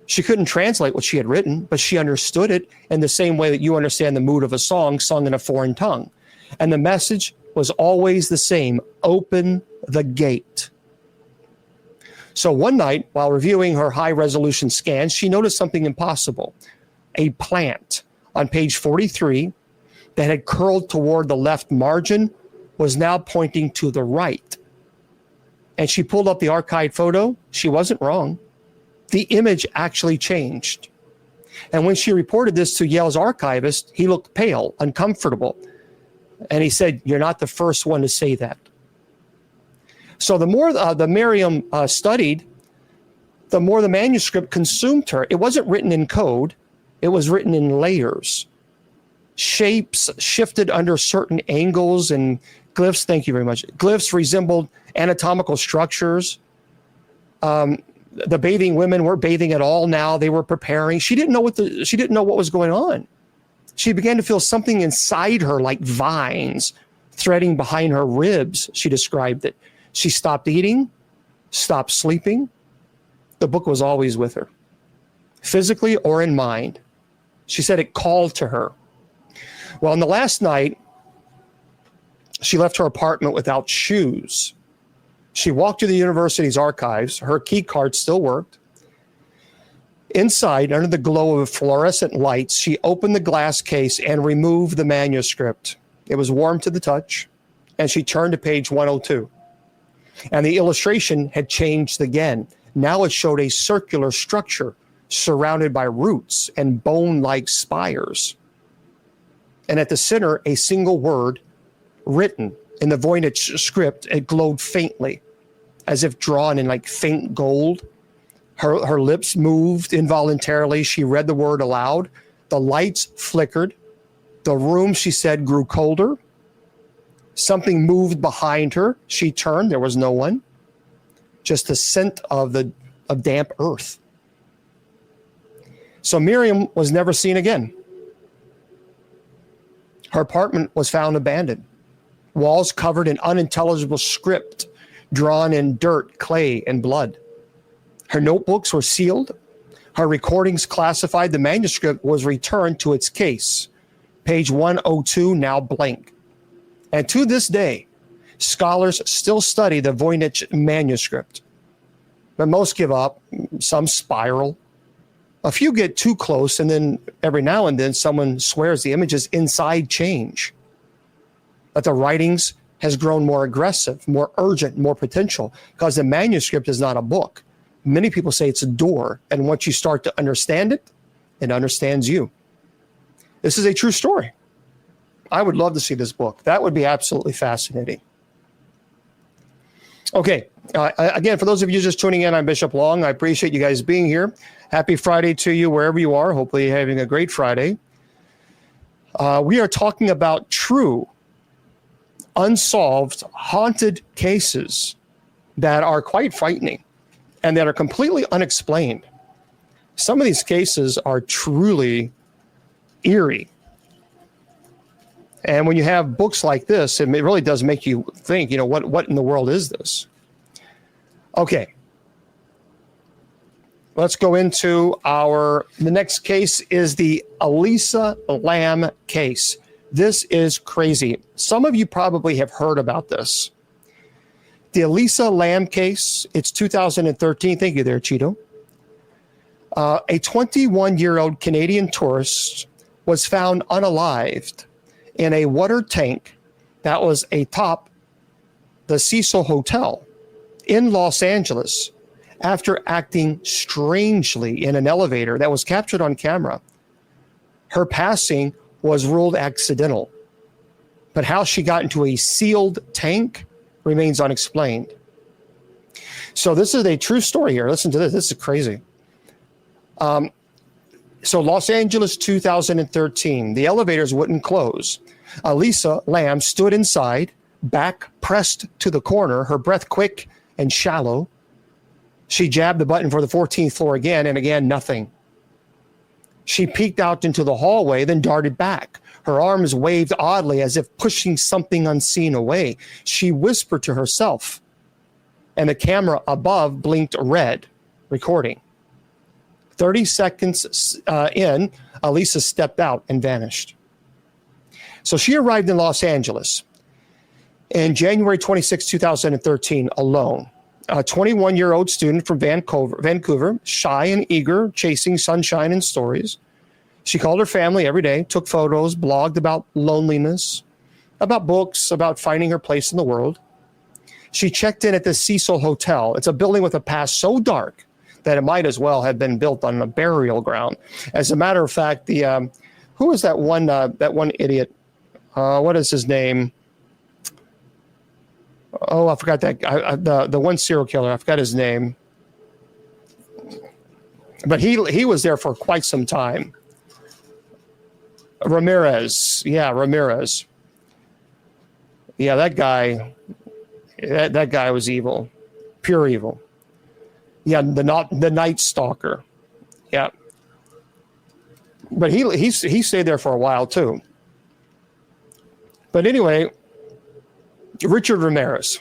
She couldn't translate what she had written, but she understood it in the same way that you understand the mood of a song sung in a foreign tongue. And the message was always the same: open the gate. So one night, while reviewing her high-resolution scans, she noticed something impossible. A plant on page 43 that had curled toward the left margin was now pointing to the right. And she pulled up the archived photo. She wasn't wrong. the image actually changed. And when she reported this to Yale's archivist, he looked pale, uncomfortable. And he said, "You're not the first one to say that." So the more the Miriam studied, the more the manuscript consumed her. It wasn't written in code. It was written in layers. Shapes shifted under certain angles, and glyphs, thank you very much. Glyphs resembled anatomical structures. The bathing women weren't bathing at all now. They were preparing. She didn't know what was going on. She began to feel something inside her like vines threading behind her ribs, she described it. She stopped eating, stopped sleeping. The book was always with her, physically or in mind. She said it called to her. Well, on the last night, she left her apartment without shoes. She walked to the university's archives. Her key card still worked. Inside, under the glow of fluorescent lights, she opened the glass case and removed the manuscript. It was warm to the touch, and she turned to page 102. And the illustration had changed again. Now it showed a circular structure surrounded by roots and bone-like spires. And at the center, a single word written in the Voynich script. It glowed faintly, as if drawn in like faint gold. Her lips moved involuntarily. She read the word aloud. The lights flickered. The room, she said, grew colder. Something moved behind her. She turned. There was no one. Just the scent of damp earth. So Miriam was never seen again. Her apartment was found abandoned. Walls covered in unintelligible script drawn in dirt, clay, and blood. Her notebooks were sealed. Her recordings classified. The manuscript was returned to its case. Page 102, now blank. And to this day, scholars still study the Voynich manuscript. But most give up. Some spiral. A few get too close, and then every now and then someone swears the images inside change. That the writings has grown more aggressive, more urgent, more potential, because the manuscript is not a book. Many people say it's a door, and once you start to understand it, it understands you. This is a true story. I would love to see this book. That would be absolutely fascinating. Okay, again, for those of you just tuning in, I'm Bishop Long. I appreciate you guys being here. Happy Friday to you wherever you are. Hopefully you're having a great Friday. We are talking about true, unsolved, haunted cases that are quite frightening and that are completely unexplained. Some of these cases are truly eerie. And when you have books like this, it really does make you think, what in the world is this? Okay. Let's go into the next case is the Elisa Lam case. This is crazy. Some of you probably have heard about this. The Elisa Lam case, it's 2013. Thank you there, Cheeto. A 21-year-old Canadian tourist was found unalived in a water tank that was atop the Cecil Hotel in Los Angeles after acting strangely in an elevator that was captured on camera. Her passing was ruled accidental, but how she got into a sealed tank remains unexplained. So this is a true story here. Listen to this. This is crazy. So Los Angeles, 2013, the elevators wouldn't close. Elisa Lam stood inside, back pressed to the corner, her breath quick and shallow. She jabbed the button for the 14th floor again, and again, nothing. She peeked out into the hallway, then darted back. Her arms waved oddly as if pushing something unseen away. She whispered to herself, and the camera above blinked red, recording. 30 seconds in, Elisa stepped out and vanished. So she arrived in Los Angeles in January 26, 2013, alone. A 21-year-old student from Vancouver, shy and eager, chasing sunshine and stories. She called her family every day, took photos, blogged about loneliness, about books, about finding her place in the world. She checked in at the Cecil Hotel. It's a building with a past so dark that it might as well have been built on a burial ground. As a matter of fact, the who was that one idiot? What is his name? Oh, I forgot that guy. The one serial killer. I forgot his name. But he was there for quite some time. Ramirez. Yeah, Ramirez. Yeah, that guy. That guy was evil. Pure evil. Yeah, the Night Stalker. Yeah. But he stayed there for a while too. But anyway, Richard Ramirez.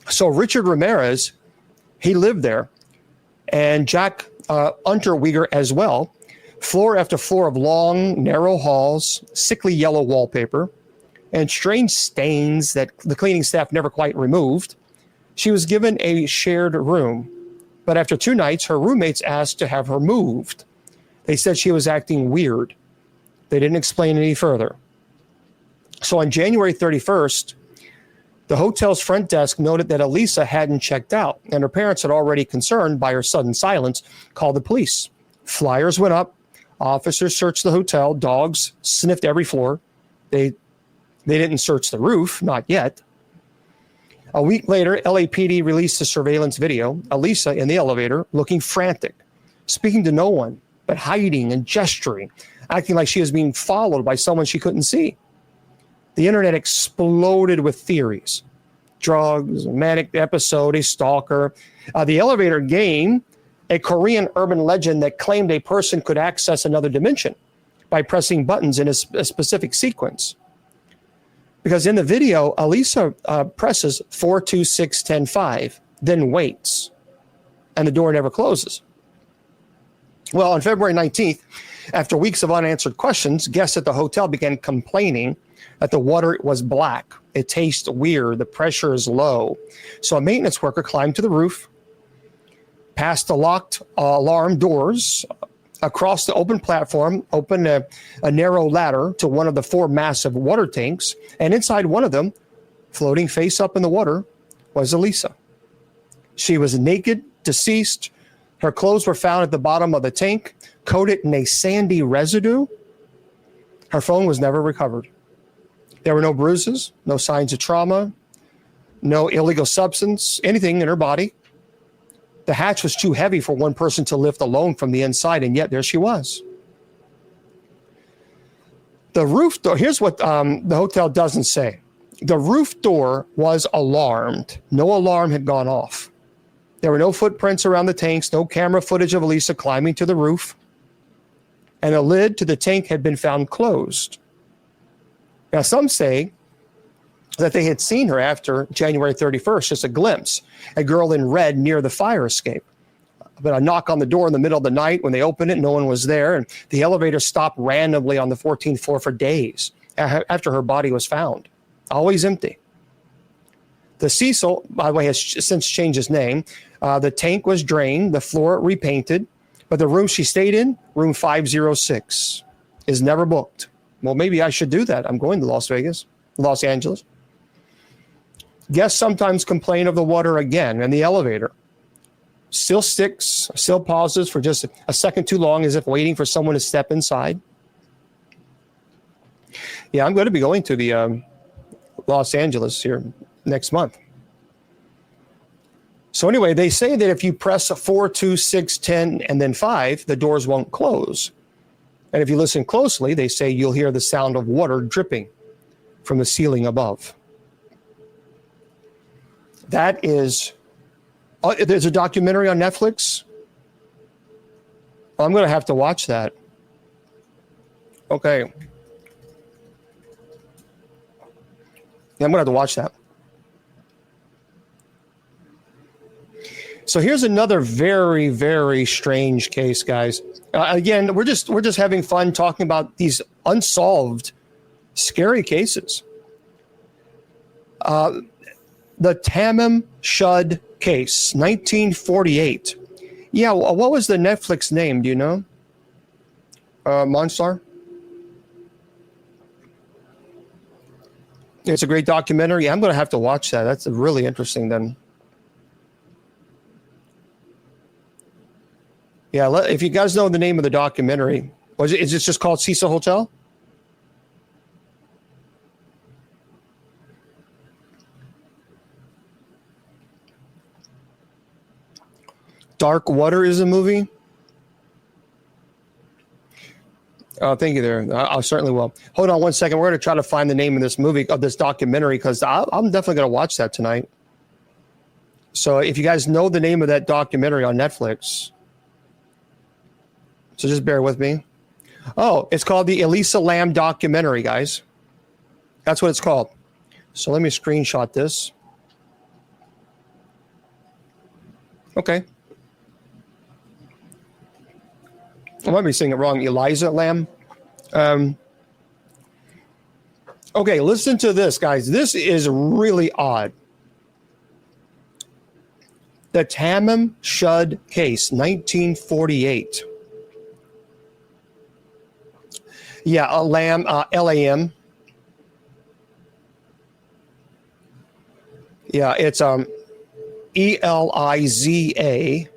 So Richard Ramirez, he lived there, and Jack Unterweger as well. Floor after floor of long, narrow halls, sickly yellow wallpaper, and strange stains that the cleaning staff never quite removed. She was given a shared room, but after 2 nights, her roommates asked to have her moved. They said she was acting weird. They didn't explain any further. So on January 31st, the hotel's front desk noted that Elisa hadn't checked out, and her parents had already, concerned by her sudden silence, called the police. Flyers went up. Officers searched the hotel. Dogs sniffed every floor. They didn't search the roof, not yet. A week later, LAPD released a surveillance video. Elisa in the elevator, looking frantic, speaking to no one, but hiding and gesturing, acting like she was being followed by someone she couldn't see. The internet exploded with theories. Drugs, a manic episode, a stalker. The elevator game, a Korean urban legend that claimed a person could access another dimension by pressing buttons in a specific sequence. Because in the video, Elisa presses 4, 2, 6, 10, 5, then waits, and the door never closes. Well, on February 19th, after weeks of unanswered questions, guests at the hotel began complaining that the water was black. It tastes weird. The pressure is low. So a maintenance worker climbed to the roof, past the locked alarm doors, across the open platform, opened a narrow ladder to one of the 4 massive water tanks, and inside one of them, floating face up in the water, was Elisa. She was naked, deceased. Her clothes were found at the bottom of the tank, coated in a sandy residue. Her phone was never recovered. There were no bruises, no signs of trauma, no illegal substance, anything in her body. The hatch was too heavy for one person to lift alone from the inside, and yet there she was. The roof door, here's what the hotel doesn't say. The roof door was alarmed. No alarm had gone off. There were no footprints around the tanks, no camera footage of Elisa climbing to the roof, and the lid to the tank had been found closed. Now, some say that they had seen her after January 31st, just a glimpse, a girl in red near the fire escape. But a knock on the door in the middle of the night, when they opened it, no one was there, and the elevator stopped randomly on the 14th floor for days after her body was found. Always empty. The Cecil, by the way, has since changed its name. The tank was drained, the floor repainted, but the room she stayed in, room 506, is never booked. Well, maybe I should do that. I'm going to Los Angeles. Guests sometimes complain of the water again in the elevator. Still sticks, still pauses for just a second too long, as if waiting for someone to step inside. Yeah, I'm going to be going to the Los Angeles here next month. So anyway, they say that if you press 4, 2, 6, 10, and then 5, the doors won't close. And if you listen closely, they say you'll hear the sound of water dripping from the ceiling above. That is, there's a documentary on Netflix. I'm going to have to watch that. Okay. Yeah, I'm going to have to watch that. So here's another very, very strange case, guys. Again, we're just having fun talking about these unsolved, scary cases. The Tamim Shud case, 1948. Yeah, what was the Netflix name? Do you know? Monstar? It's a great documentary. I'm going to have to watch that. That's really interesting then. Yeah, if you guys know the name of the documentary, is it just called Cecil Hotel? Dark Water is a movie. Oh, thank you there. I certainly will. Hold on one second. We're going to try to find the name of this movie, of this documentary, because I'm definitely going to watch that tonight. So if you guys know the name of that documentary on Netflix, so just bear with me. Oh, it's called the Elisa Lam documentary, guys. That's what it's called. So let me screenshot this. Okay. I might be saying it wrong. Eliza Lam. Okay, listen to this, guys. This is really odd. The Tamim Shud case, 1948. Yeah, Lam, Lam. Yeah, it's Eliza,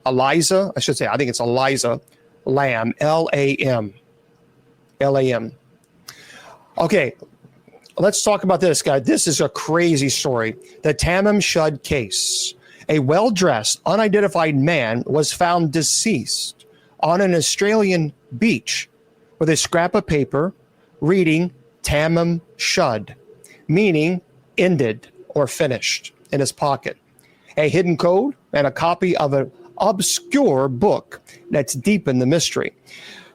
Eliza, I should say. I think it's Eliza Lam, Lam. Lam. Okay, let's talk about this, guy. This is a crazy story. The Tamim Shud case. A well-dressed, unidentified man was found deceased on an Australian beach with a scrap of paper reading Tamim Shud, meaning ended or finished, in his pocket. A hidden code and a copy of an obscure book that's deep in the mystery.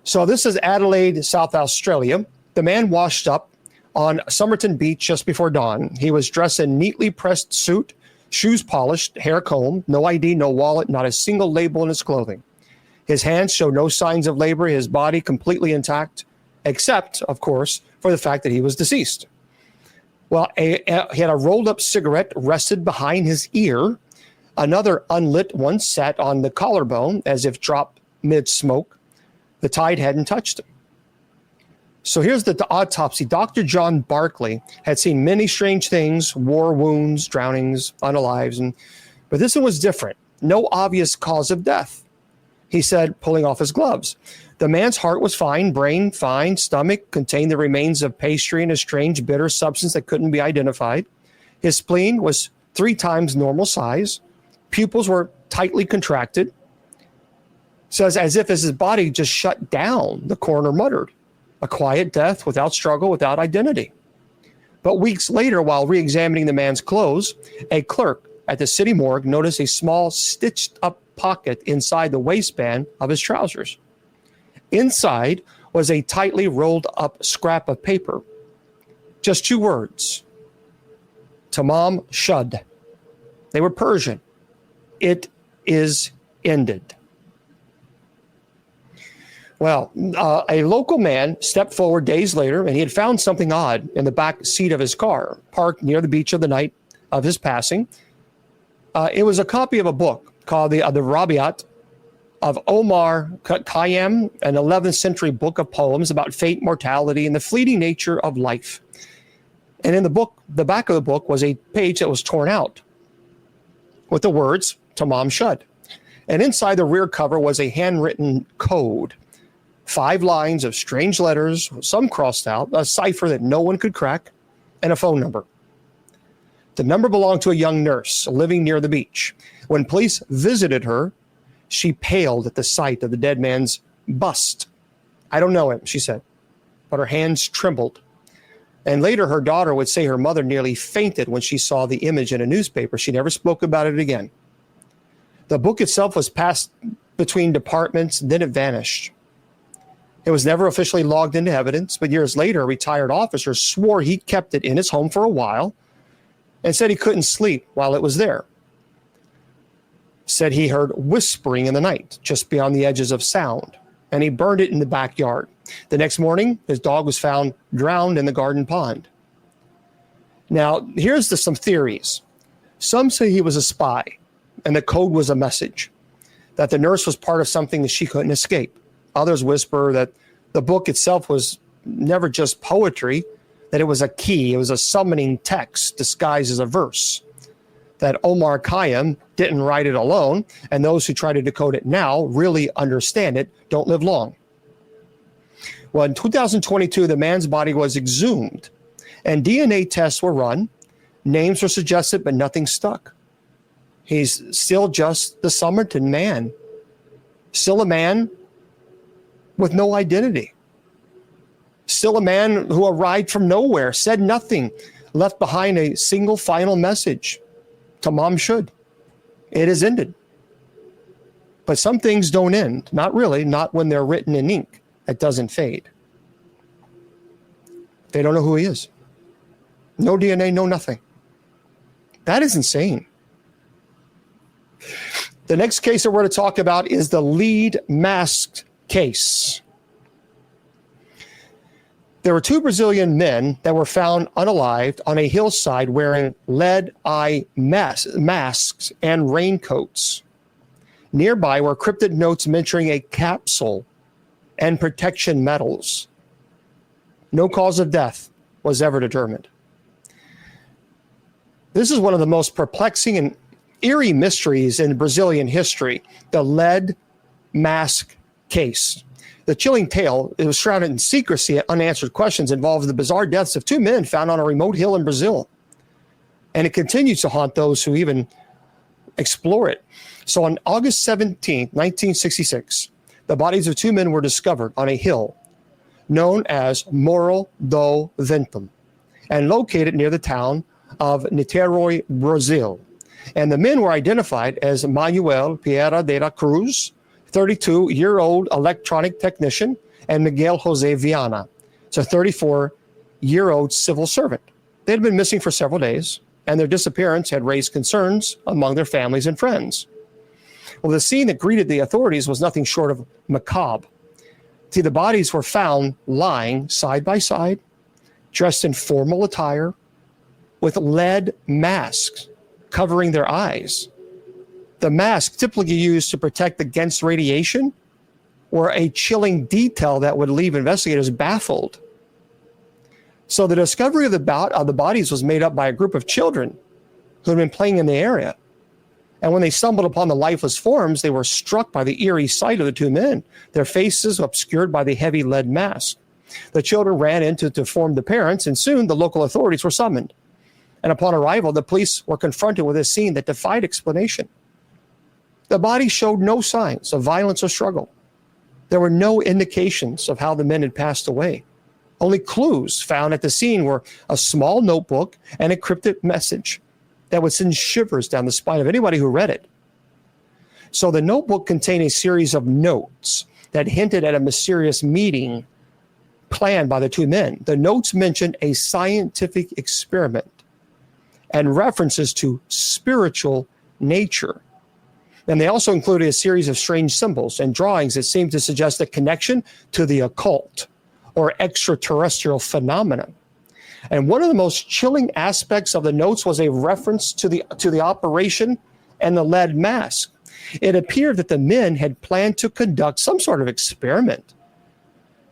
So this is Adelaide, South Australia. The man washed up on Somerton Beach just before dawn. He was dressed in neatly pressed suit, shoes polished, hair combed, no ID, no wallet, not a single label in his clothing. His hands show no signs of labor, his body completely intact, except, of course, for the fact that he was deceased. Well, he had a rolled up cigarette rested behind his ear. Another unlit one sat on the collarbone as if dropped mid-smoke. The tide hadn't touched him. So here's the autopsy. Dr. John Barkley had seen many strange things, war wounds, drownings, unalives, but this one was different. No obvious cause of death, he said, pulling off his gloves. The man's heart was fine, brain fine, stomach contained the remains of pastry and a strange bitter substance that couldn't be identified. His spleen was 3 times normal size. Pupils were tightly contracted. Says as if his body just shut down, the coroner muttered. A quiet death without struggle, without identity. But weeks later, while re-examining the man's clothes, a clerk at the city morgue noticed a small stitched up pocket inside the waistband of his trousers. Inside was a tightly rolled up scrap of paper. Just 2 words. Tamam Shud. They were Persian. It is ended. Well, a local man stepped forward days later, and he had found something odd in the back seat of his car, parked near the beach of the night of his passing. It was a copy of a book called the Rabiat of Omar Khayyam, an 11th century book of poems about fate, mortality, and the fleeting nature of life. And in the book, the back of the book was a page that was torn out with the words Tamam Shud. And inside the rear cover was a handwritten code. 5 lines of strange letters, some crossed out, a cipher that no one could crack, and a phone number. The number belonged to a young nurse living near the beach. When police visited her, she paled at the sight of the dead man's bust. I don't know him, she said, but her hands trembled. And later her daughter would say her mother nearly fainted when she saw the image in a newspaper. She never spoke about it again. The book itself was passed between departments, then it vanished. It was never officially logged into evidence, but years later, a retired officer swore he kept it in his home for a while and said he couldn't sleep while it was there. Said he heard whispering in the night just beyond the edges of sound, and he burned it in the backyard. The next morning, his dog was found drowned in the garden pond. Now, here's some theories. Some say he was a spy, and the code was a message, that the nurse was part of something that she couldn't escape. Others whisper that the book itself was never just poetry, that it was a key, it was a summoning text disguised as a verse. that Omar Khayyam didn't write it alone, and those who try to decode it now really understand it don't live long. Well, in 2022, the man's body was exhumed, and DNA tests were run. Names were suggested, but nothing stuck. He's still just the Somerton man, still a man with no identity, still a man who arrived from nowhere, said nothing, left behind a single final message. Tamam shud. It is ended. But some things don't end. Not really. Not when they're written in ink. It doesn't fade. They don't know who he is. No DNA, no nothing. That is insane. The next case that we're going to talk about is the lead mask case. There were two Brazilian men that were found unalived on a hillside wearing lead eye masks and raincoats. Nearby were cryptic notes mentioning a capsule and protection metals. No cause of death was ever determined. This is one of the most perplexing and eerie mysteries in Brazilian history, the lead mask case. The chilling tale, it was shrouded in secrecy and unanswered questions, involved the bizarre deaths of two men found on a remote hill in Brazil. And it continues to haunt those who even explore it. So on August 17, 1966, the bodies of two men were discovered on a hill known as Morro do Ventum and located near the town of Niterói, Brazil. And the men were identified as Manuel Pereira de la Cruz, 32-year-old electronic technician, and Miguel Jose Viana, it's a 34-year-old civil servant. They had been missing for several days, and their disappearance had raised concerns among their families and friends. Well, the scene that greeted the authorities was nothing short of macabre. See, the bodies were found lying side by side, dressed in formal attire, with lead masks covering their eyes. The mask typically used to protect against radiation were a chilling detail that would leave investigators baffled. So the discovery of the bodies was made up by a group of children who had been playing in the area. And when they stumbled upon the lifeless forms, they were struck by the eerie sight of the two men, their faces obscured by the heavy lead mask. The children ran in to inform the parents, and soon the local authorities were summoned. And upon arrival, the police were confronted with a scene that defied explanation. The body showed no signs of violence or struggle. There were no indications of how the men had passed away. Only clues found at the scene were a small notebook and a cryptic message that would send shivers down the spine of anybody who read it. So the notebook contained a series of notes that hinted at a mysterious meeting planned by the two men. The notes mentioned a scientific experiment and references to spiritual nature. And they also included a series of strange symbols and drawings that seemed to suggest a connection to the occult or extraterrestrial phenomena. And one of the most chilling aspects of the notes was a reference to the operation and the lead mask. It appeared that the men had planned to conduct some sort of experiment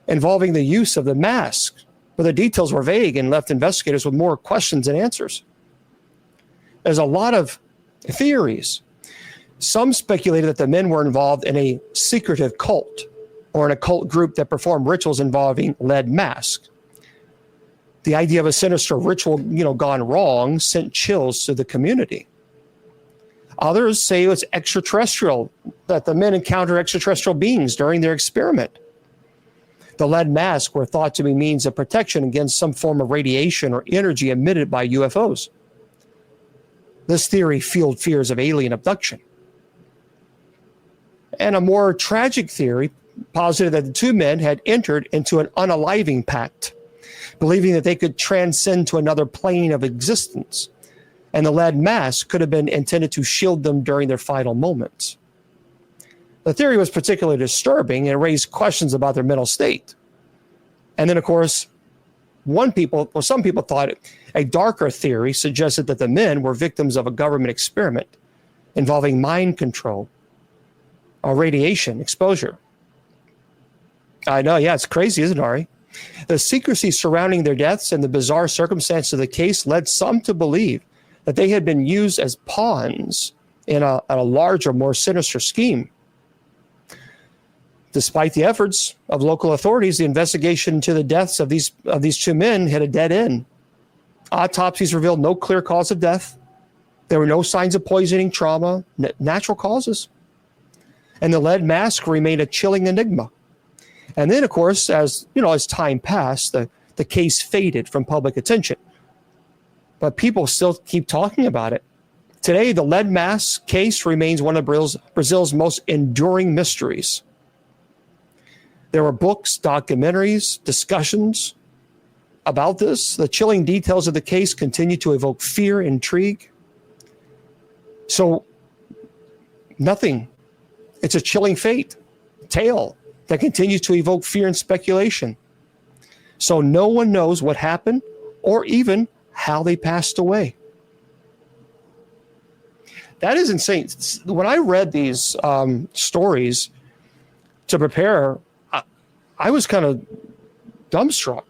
involving the use of the mask, but the details were vague and left investigators with more questions than answers. There's a lot of theories. Some speculated that the men were involved in a secretive cult or an occult group that performed rituals involving lead masks. The idea of a sinister ritual, gone wrong sent chills to the community. Others say it's extraterrestrial, that the men encounter extraterrestrial beings during their experiment. The lead masks were thought to be means of protection against some form of radiation or energy emitted by UFOs. This theory fueled fears of alien abduction. And a more tragic theory posited that the two men had entered into an unaliving pact, believing that they could transcend to another plane of existence, and the lead mask could have been intended to shield them during their final moments. The theory was particularly disturbing and raised questions about their mental state. And then, of course, some people thought a darker theory suggested that the men were victims of a government experiment involving mind control or radiation exposure. I know, yeah, it's crazy, isn't it, Ari? The secrecy surrounding their deaths and the bizarre circumstances of the case led some to believe that they had been used as pawns in a larger, more sinister scheme. Despite the efforts of local authorities, the investigation into the deaths of these two men hit a dead end. Autopsies revealed no clear cause of death. There were no signs of poisoning, trauma, natural causes. And the lead mask remained a chilling enigma. And then, of course, as time passed, the case faded from public attention. But people still keep talking about it. Today, the lead mask case remains one of Brazil's most enduring mysteries. There were books, documentaries, discussions about this. The chilling details of the case continue to evoke fear, intrigue. So, nothing. It's a chilling tale that continues to evoke fear and speculation. So no one knows what happened or even how they passed away. That is insane. When I read these stories to prepare, I was kind of dumbstruck.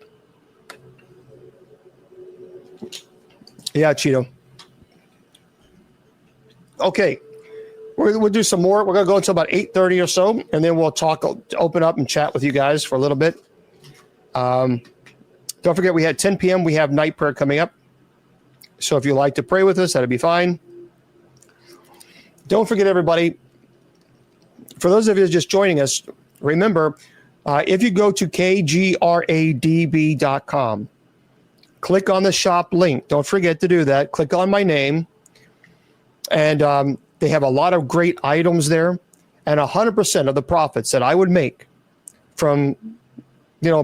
Yeah, Cheeto. Okay. We'll do some more. We're going to go until about 8:30 or so, and then we'll open up and chat with you guys for a little bit. Don't forget, we had 10 p.m. We have night prayer coming up. So if you'd like to pray with us, that'd be fine. Don't forget, everybody, for those of you just joining us, remember, if you go to kgradb.com, click on the shop link. Don't forget to do that. Click on my name. And they have a lot of great items there. And 100% of the profits that I would make from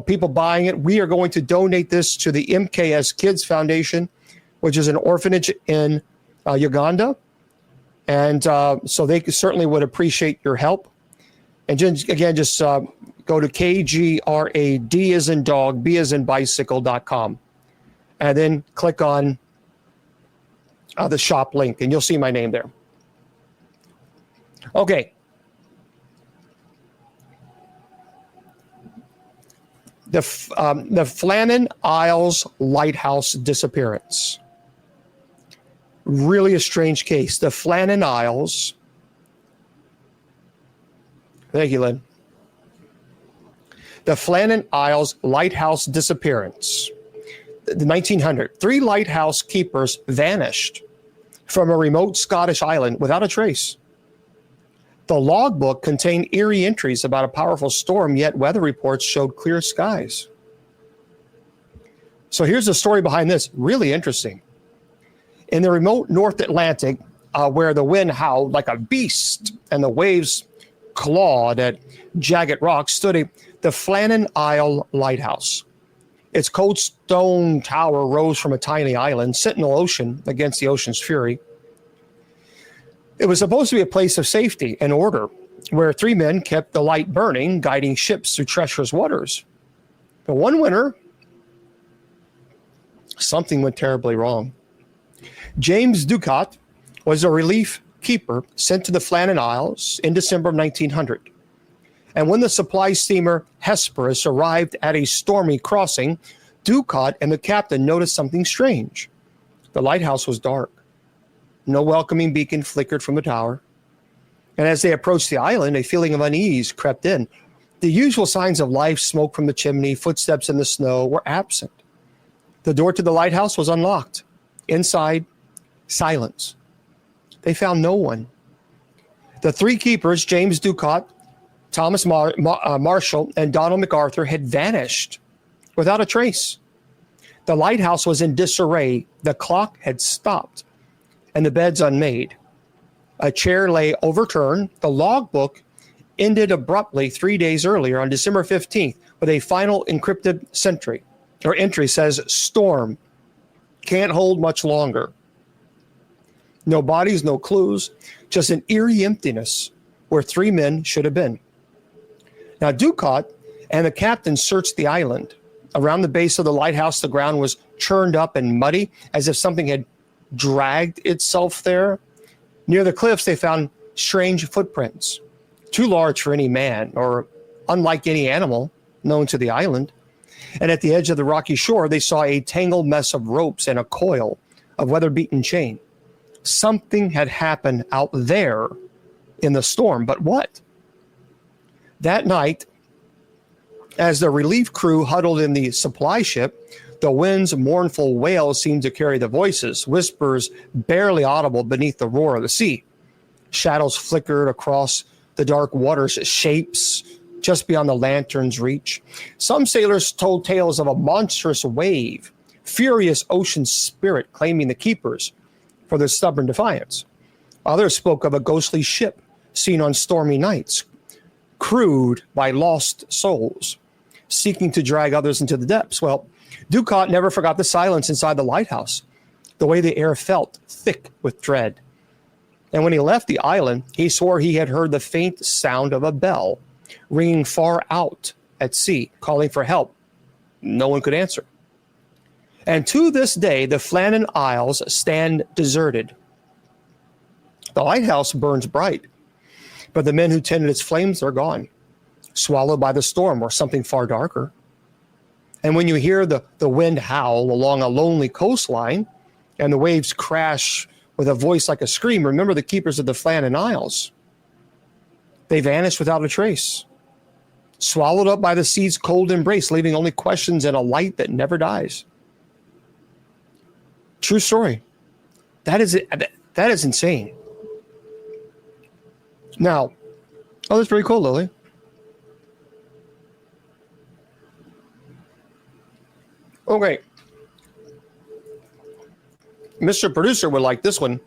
people buying it, we are going to donate this to the MKS Kids Foundation, which is an orphanage in Uganda. And so they certainly would appreciate your help. And again, just go to KGRAD as in dog, B as in bicycle.com. And then click on the shop link, and you'll see my name there. Okay. The Flannan Isles Lighthouse disappearance. Really a strange case. The Flannan Isles. Thank you, Lynn. The Flannan Isles Lighthouse disappearance. The 1900. 3 lighthouse keepers vanished from a remote Scottish island without a trace. The logbook contained eerie entries about a powerful storm, yet weather reports showed clear skies. So here's the story behind this. Really interesting. In the remote North Atlantic, where the wind howled like a beast and the waves clawed at jagged rocks, stood the Flannan Isle Lighthouse. Its cold stone tower rose from a tiny island, sentinel ocean against the ocean's fury. It was supposed to be a place of safety and order, where 3 men kept the light burning, guiding ships through treacherous waters. But one winter, something went terribly wrong. James Ducat was a relief keeper sent to the Flannan Isles in December of 1900. And when the supply steamer Hesperus arrived at a stormy crossing, Ducat and the captain noticed something strange. The lighthouse was dark. No welcoming beacon flickered from the tower. And as they approached the island, a feeling of unease crept in. The usual signs of life, smoke from the chimney, footsteps in the snow, were absent. The door to the lighthouse was unlocked. Inside, silence. They found no one. The 3 keepers, James Ducat, Thomas Marshall, and Donald MacArthur, had vanished without a trace. The lighthouse was in disarray. The clock had stopped, and the beds unmade. A chair lay overturned. The logbook ended abruptly 3 days earlier on December 15th with a final encrypted entry says, "Storm. Can't hold much longer." No bodies, no clues, just an eerie emptiness where 3 men should have been. Now, Ducat and the captain searched the island. Around the base of the lighthouse, the ground was churned up and muddy, as if something had dragged itself there. Near the cliffs, they found strange footprints, too large for any man or unlike any animal known to the island. And at the edge of the rocky shore, they saw a tangled mess of ropes and a coil of weather-beaten chain. Something had happened out there in the storm, but what? That night, as the relief crew huddled in the supply ship, the wind's mournful wail seemed to carry the voices, whispers barely audible beneath the roar of the sea. Shadows flickered across the dark waters, shapes just beyond the lantern's reach. Some sailors told tales of a monstrous wave, furious ocean spirit claiming the keepers for their stubborn defiance. Others spoke of a ghostly ship seen on stormy nights, crewed by lost souls, seeking to drag others into the depths. Well, Ducat never forgot the silence inside the lighthouse, the way the air felt thick with dread. And when he left the island, he swore he had heard the faint sound of a bell ringing far out at sea, calling for help. No one could answer. And to this day, the Flannan Isles stand deserted. The lighthouse burns bright, but the men who tended its flames are gone, swallowed by the storm or something far darker. And when you hear the wind howl along a lonely coastline and the waves crash with a voice like a scream, remember the keepers of the Flannan Isles. They vanished without a trace, swallowed up by the sea's cold embrace, leaving only questions and a light that never dies. True story. That is insane. Now, oh, that's pretty cool, Lily. Okay. Mr. Producer would like this one.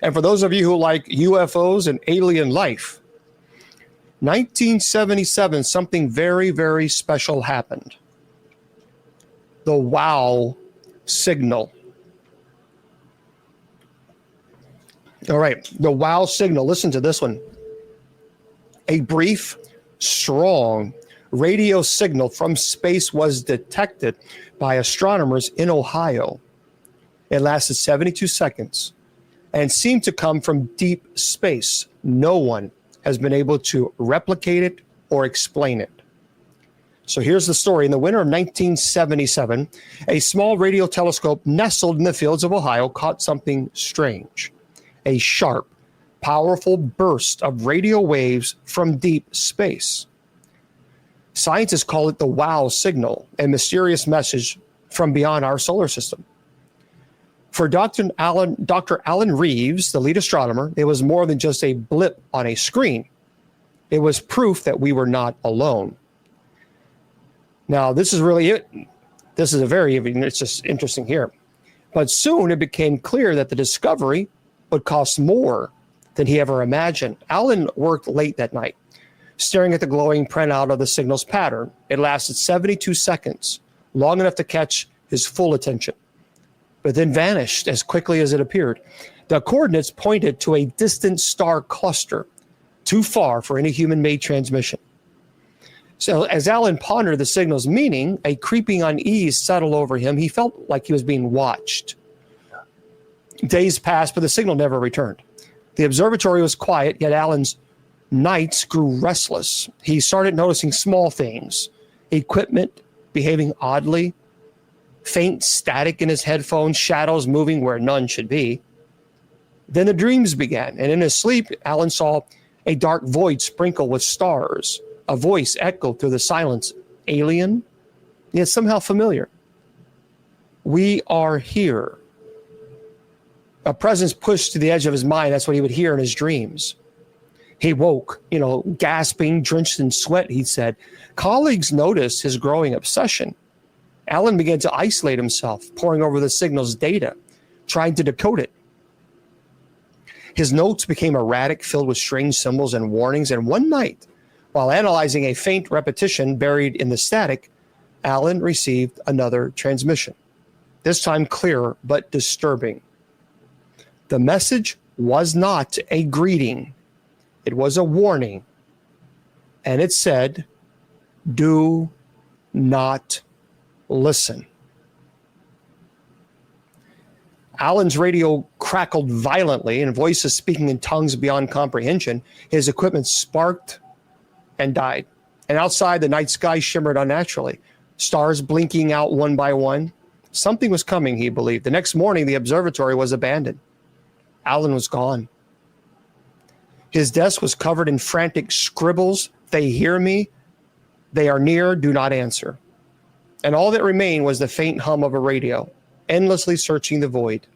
And for those of you who like UFOs and alien life, 1977, something very, very special happened. The WOW signal. All right, the WOW signal. Listen to this one. A brief, strong radio signal from space was detected by astronomers in Ohio. It lasted 72 seconds and seemed to come from deep space. No one has been able to replicate it or explain it. So here's the story. In the winter of 1977, a small radio telescope nestled in the fields of Ohio caught something strange. A sharp, powerful burst of radio waves from deep space. Scientists call it the WOW signal, a mysterious message from beyond our solar system. For Dr. Alan Reeves, the lead astronomer, it was more than just a blip on a screen. It was proof that we were not alone. Now, this is really it. This is it's just interesting here. But soon it became clear that the discovery would cost more than he ever imagined. Alan worked late that night, staring at the glowing printout of the signal's pattern. It lasted 72 seconds, long enough to catch his full attention, but then vanished as quickly as it appeared. The coordinates pointed to a distant star cluster, too far for any human-made transmission. So as Alan pondered the signal's meaning, a creeping unease settled over him. He felt like he was being watched. Days passed, but the signal never returned. The observatory was quiet, yet Alan's nights grew restless. He started noticing small things, equipment behaving oddly, faint static in his headphones, shadows moving where none should be. Then the dreams began, and in his sleep, Alan saw a dark void sprinkled with stars. A voice echoed through the silence. Alien, yet somehow familiar. We are here. A presence pushed to the edge of his mind. That's what he would hear in his dreams. He woke, gasping, drenched in sweat, he said. Colleagues noticed his growing obsession. Alan began to isolate himself, poring over the signal's data, trying to decode it. His notes became erratic, filled with strange symbols and warnings, and one night, while analyzing a faint repetition buried in the static, Alan received another transmission, this time clearer but disturbing. The message was not a greeting. It was a warning. And it said, do not listen. Alan's radio crackled violently and voices speaking in tongues beyond comprehension. His equipment sparked and died. And outside, the night sky shimmered unnaturally. Stars blinking out one by one. Something was coming, he believed. The next morning, the observatory was abandoned. Alan was gone. His desk was covered in frantic scribbles. They hear me. They are near. Do not answer. And all that remained was the faint hum of a radio, endlessly searching the void.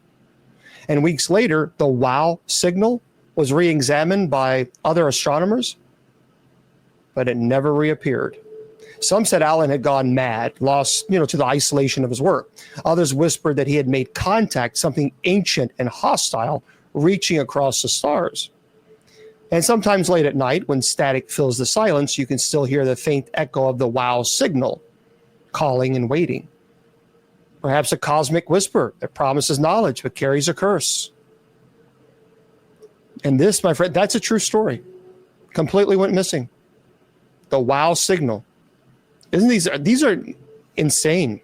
And weeks later, the WOW signal was re-examined by other astronomers, but it never reappeared. Some said Alan had gone mad, lost, to the isolation of his work. Others whispered that he had made contact, something ancient and hostile, reaching across the stars. And sometimes late at night, when static fills the silence, you can still hear the faint echo of the WOW signal, calling and waiting. Perhaps a cosmic whisper that promises knowledge but carries a curse. And this, my friend, that's a true story. Completely went missing. The WOW signal. These are insane.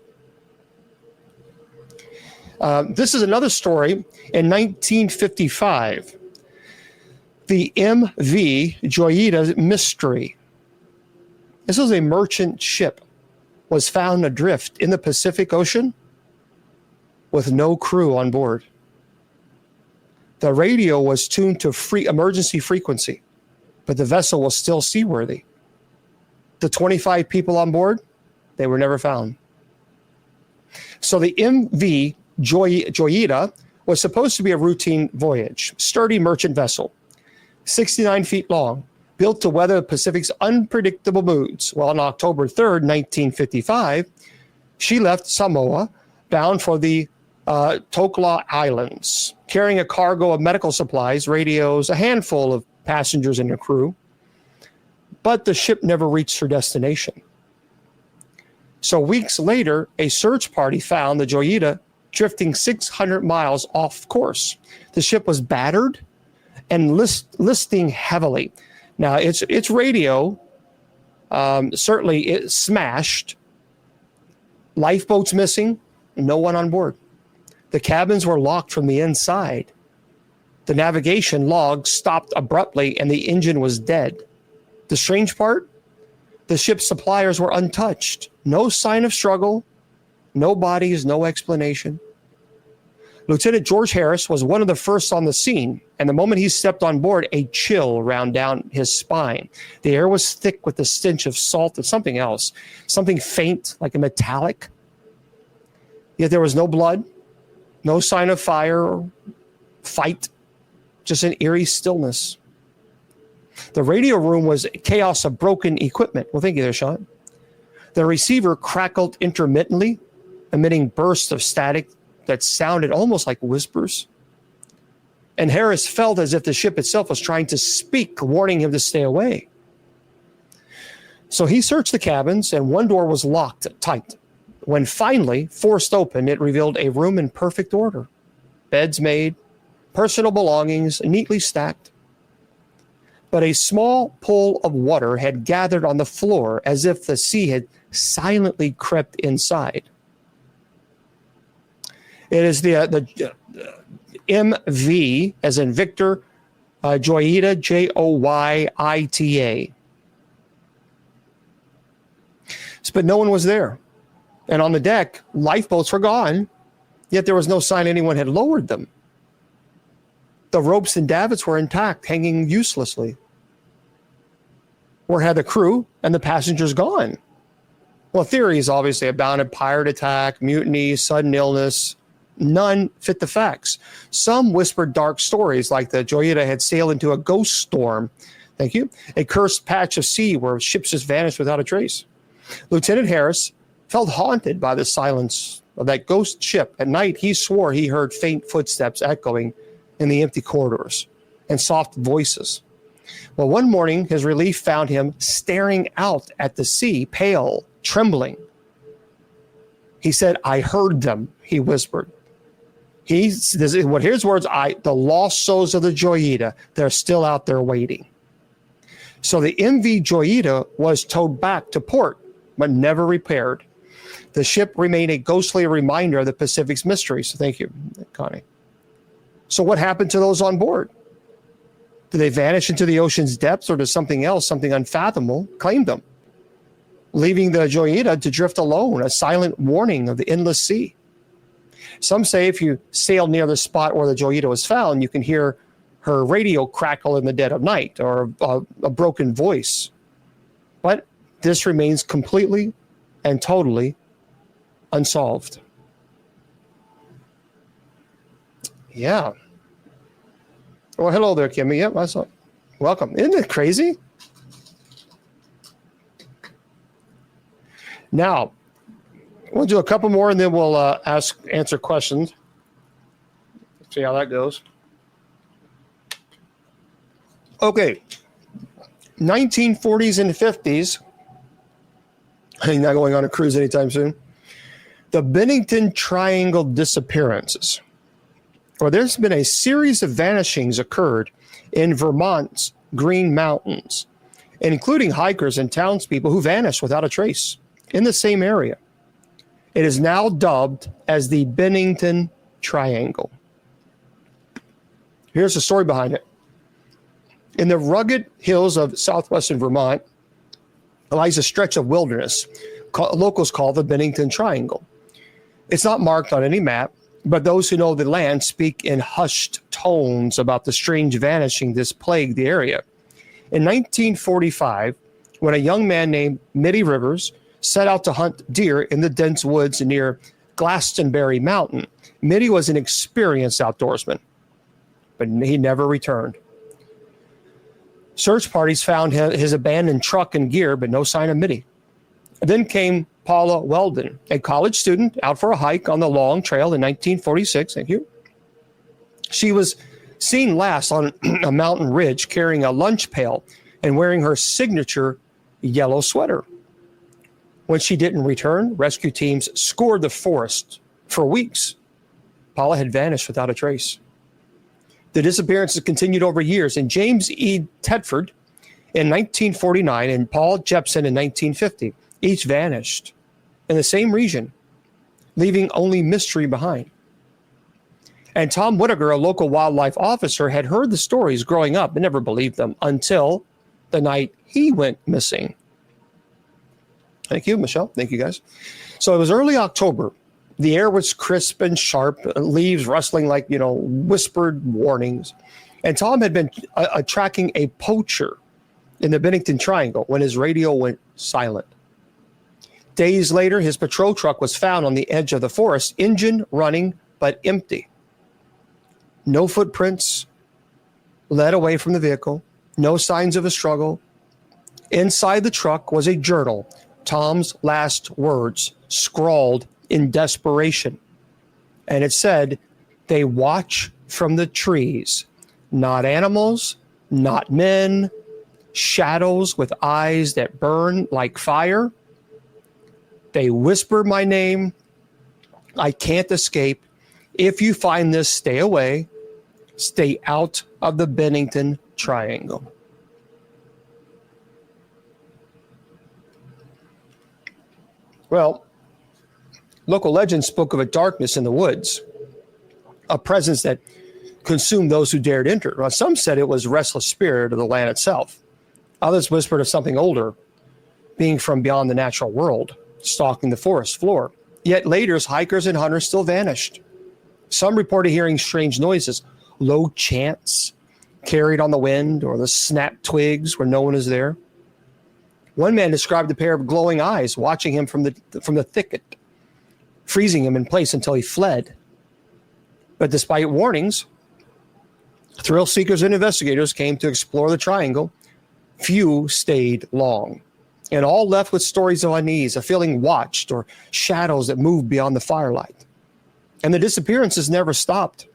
This is another story. In 1955, the MV Joyita mystery. This was a merchant ship, was found adrift in the Pacific Ocean with no crew on board. The radio was tuned to emergency frequency, but the vessel was still seaworthy. The 25 people on board, they were never found. So the MV Joyita was supposed to be a routine voyage, sturdy merchant vessel, 69 feet long, built to weather the Pacific's unpredictable moods. Well, on October 3rd, 1955, she left Samoa, bound for the Tokelau Islands, carrying a cargo of medical supplies, radios, a handful of passengers and a crew. But the ship never reached her destination. So weeks later, a search party found the Joyita drifting 600 miles off course. The ship was battered and listing heavily. Now, its radio, certainly it smashed. Lifeboats missing, no one on board. The cabins were locked from the inside. The navigation log stopped abruptly and the engine was dead. The strange part, the ship's suppliers were untouched. No sign of struggle, no bodies, no explanation. Lieutenant George Harris was one of the first on the scene, and the moment he stepped on board, a chill ran down his spine. The air was thick with the stench of salt and something else, something faint like a metallic. Yet there was no blood, no sign of fire or fight, just an eerie stillness. The radio room was chaos of broken equipment. Well, thank you there, Sean. The receiver crackled intermittently, emitting bursts of static that sounded almost like whispers. And Harris felt as if the ship itself was trying to speak, warning him to stay away. So he searched the cabins, and one door was locked tight. When finally forced open, it revealed a room in perfect order. Beds made, personal belongings neatly stacked. But a small pool of water had gathered on the floor as if the sea had silently crept inside. It is the MV, as in Victor, Joyita, Joyita. But no one was there. And on the deck, lifeboats were gone, yet there was no sign anyone had lowered them. The ropes and davits were intact, hanging uselessly. Where had the crew and the passengers gone? Well, theories obviously abounded: pirate attack, mutiny, sudden illness. None fit the facts. Some whispered dark stories, like the Joyita had sailed into a ghost storm. Thank you. A cursed patch of sea where ships just vanished without a trace. Lieutenant Harris felt haunted by the silence of that ghost ship. At night, he swore he heard faint footsteps echoing in the empty corridors and soft voices. Well, one morning, his relief found him staring out at the sea, pale, trembling. He said, "I heard them," he whispered. Here's words: the lost souls of the Joyita, they're still out there waiting. So the MV Joyita was towed back to port, but never repaired. The ship remained a ghostly reminder of the Pacific's mysteries. Thank you, Connie. So what happened to those on board? Did they vanish into the ocean's depths, or does something else, something unfathomable, claim them, leaving the Joyita to drift alone, a silent warning of the endless sea? Some say if you sail near the spot where the Joyita was found, you can hear her radio crackle in the dead of night, or a broken voice. But this remains completely and totally unsolved. Yeah. Well, hello there, Kimmy. Yep, I saw. Welcome. Isn't it crazy? Now, we'll do a couple more, and then we'll answer questions. See how that goes. Okay. 1940s and 50s. I'm not going on a cruise anytime soon. The Bennington Triangle disappearances. Well, there's been a series of vanishings occurred in Vermont's Green Mountains, including hikers and townspeople who vanished without a trace in the same area. It is now dubbed as the Bennington Triangle. Here's the story behind it. In the rugged hills of southwestern Vermont lies a stretch of wilderness locals call the Bennington Triangle. It's not marked on any map, but those who know the land speak in hushed tones about the strange vanishing that plagued the area. In 1945, when a young man named Mitty Rivers set out to hunt deer in the dense woods near Glastonbury Mountain, Mitty was an experienced outdoorsman, but he never returned. Search parties found his abandoned truck and gear, but no sign of Mitty. Then came Paula Weldon, a college student out for a hike on the long trail in 1946. Thank you. She was seen last on a mountain ridge carrying a lunch pail and wearing her signature yellow sweater. When she didn't return, rescue teams scoured the forest for weeks. Paula had vanished without a trace. The disappearances continued over years, and James E. Tedford in 1949 and Paul Jepson in 1950 each vanished in the same region, leaving only mystery behind. And Tom Whitaker, a local wildlife officer, had heard the stories growing up and never believed them until the night he went missing. Thank you, Michelle. Thank you, guys. So it was early October. The air was crisp and sharp, leaves rustling like, whispered warnings. And Tom had been tracking a poacher in the Bennington Triangle when his radio went silent. Days later, his patrol truck was found on the edge of the forest, engine running but empty. No footprints led away from the vehicle, no signs of a struggle. Inside the truck was a journal, Tom's last words, scrawled in desperation. And it said, "They watch from the trees, not animals, not men, shadows with eyes that burn like fire. They whisper my name. I can't escape. If you find this, stay away. Stay out of the Bennington Triangle." Well, local legend spoke of a darkness in the woods, a presence that consumed those who dared enter. Well, some said it was a restless spirit of the land itself. Others whispered of something older, being from beyond the natural world, stalking the forest floor. Yet later, hikers and hunters still vanished. Some reported hearing strange noises, low chants carried on the wind, or the snapped twigs where no one is there. One man described a pair of glowing eyes watching him from the thicket, freezing him in place until he fled. But despite warnings, thrill seekers and investigators came to explore the triangle. Few stayed long, and all left with stories of unease, of feeling watched, or shadows that moved beyond the firelight. And the disappearances never stopped.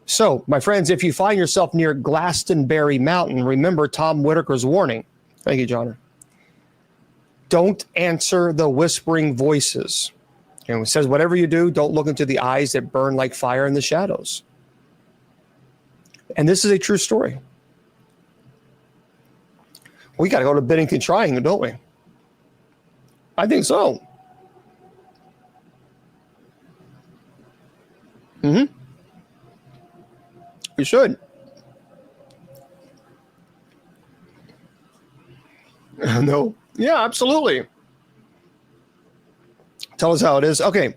So, my friends, if you find yourself near Glastonbury Mountain, remember Tom Whitaker's warning. Thank you, John. Don't answer the whispering voices. And it says, whatever you do, don't look into the eyes that burn like fire in the shadows. And this is a true story. We got to go to Bennington Triangle, don't we? I think so. Mm-hmm. We should. No. Yeah, absolutely. Tell us how it is. Okay.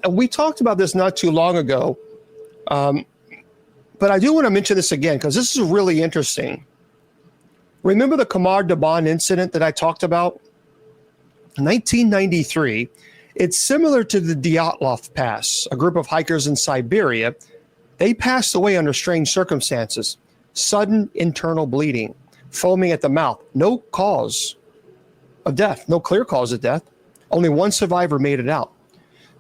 We talked about this not too long ago, but I do want to mention this again because this is really interesting. Remember the Qamar Daban incident that I talked about? 1993. It's similar to the Dyatlov Pass, a group of hikers in Siberia. They passed away under strange circumstances. Sudden internal bleeding, foaming at the mouth. No cause of death, no clear cause of death. Only one survivor made it out.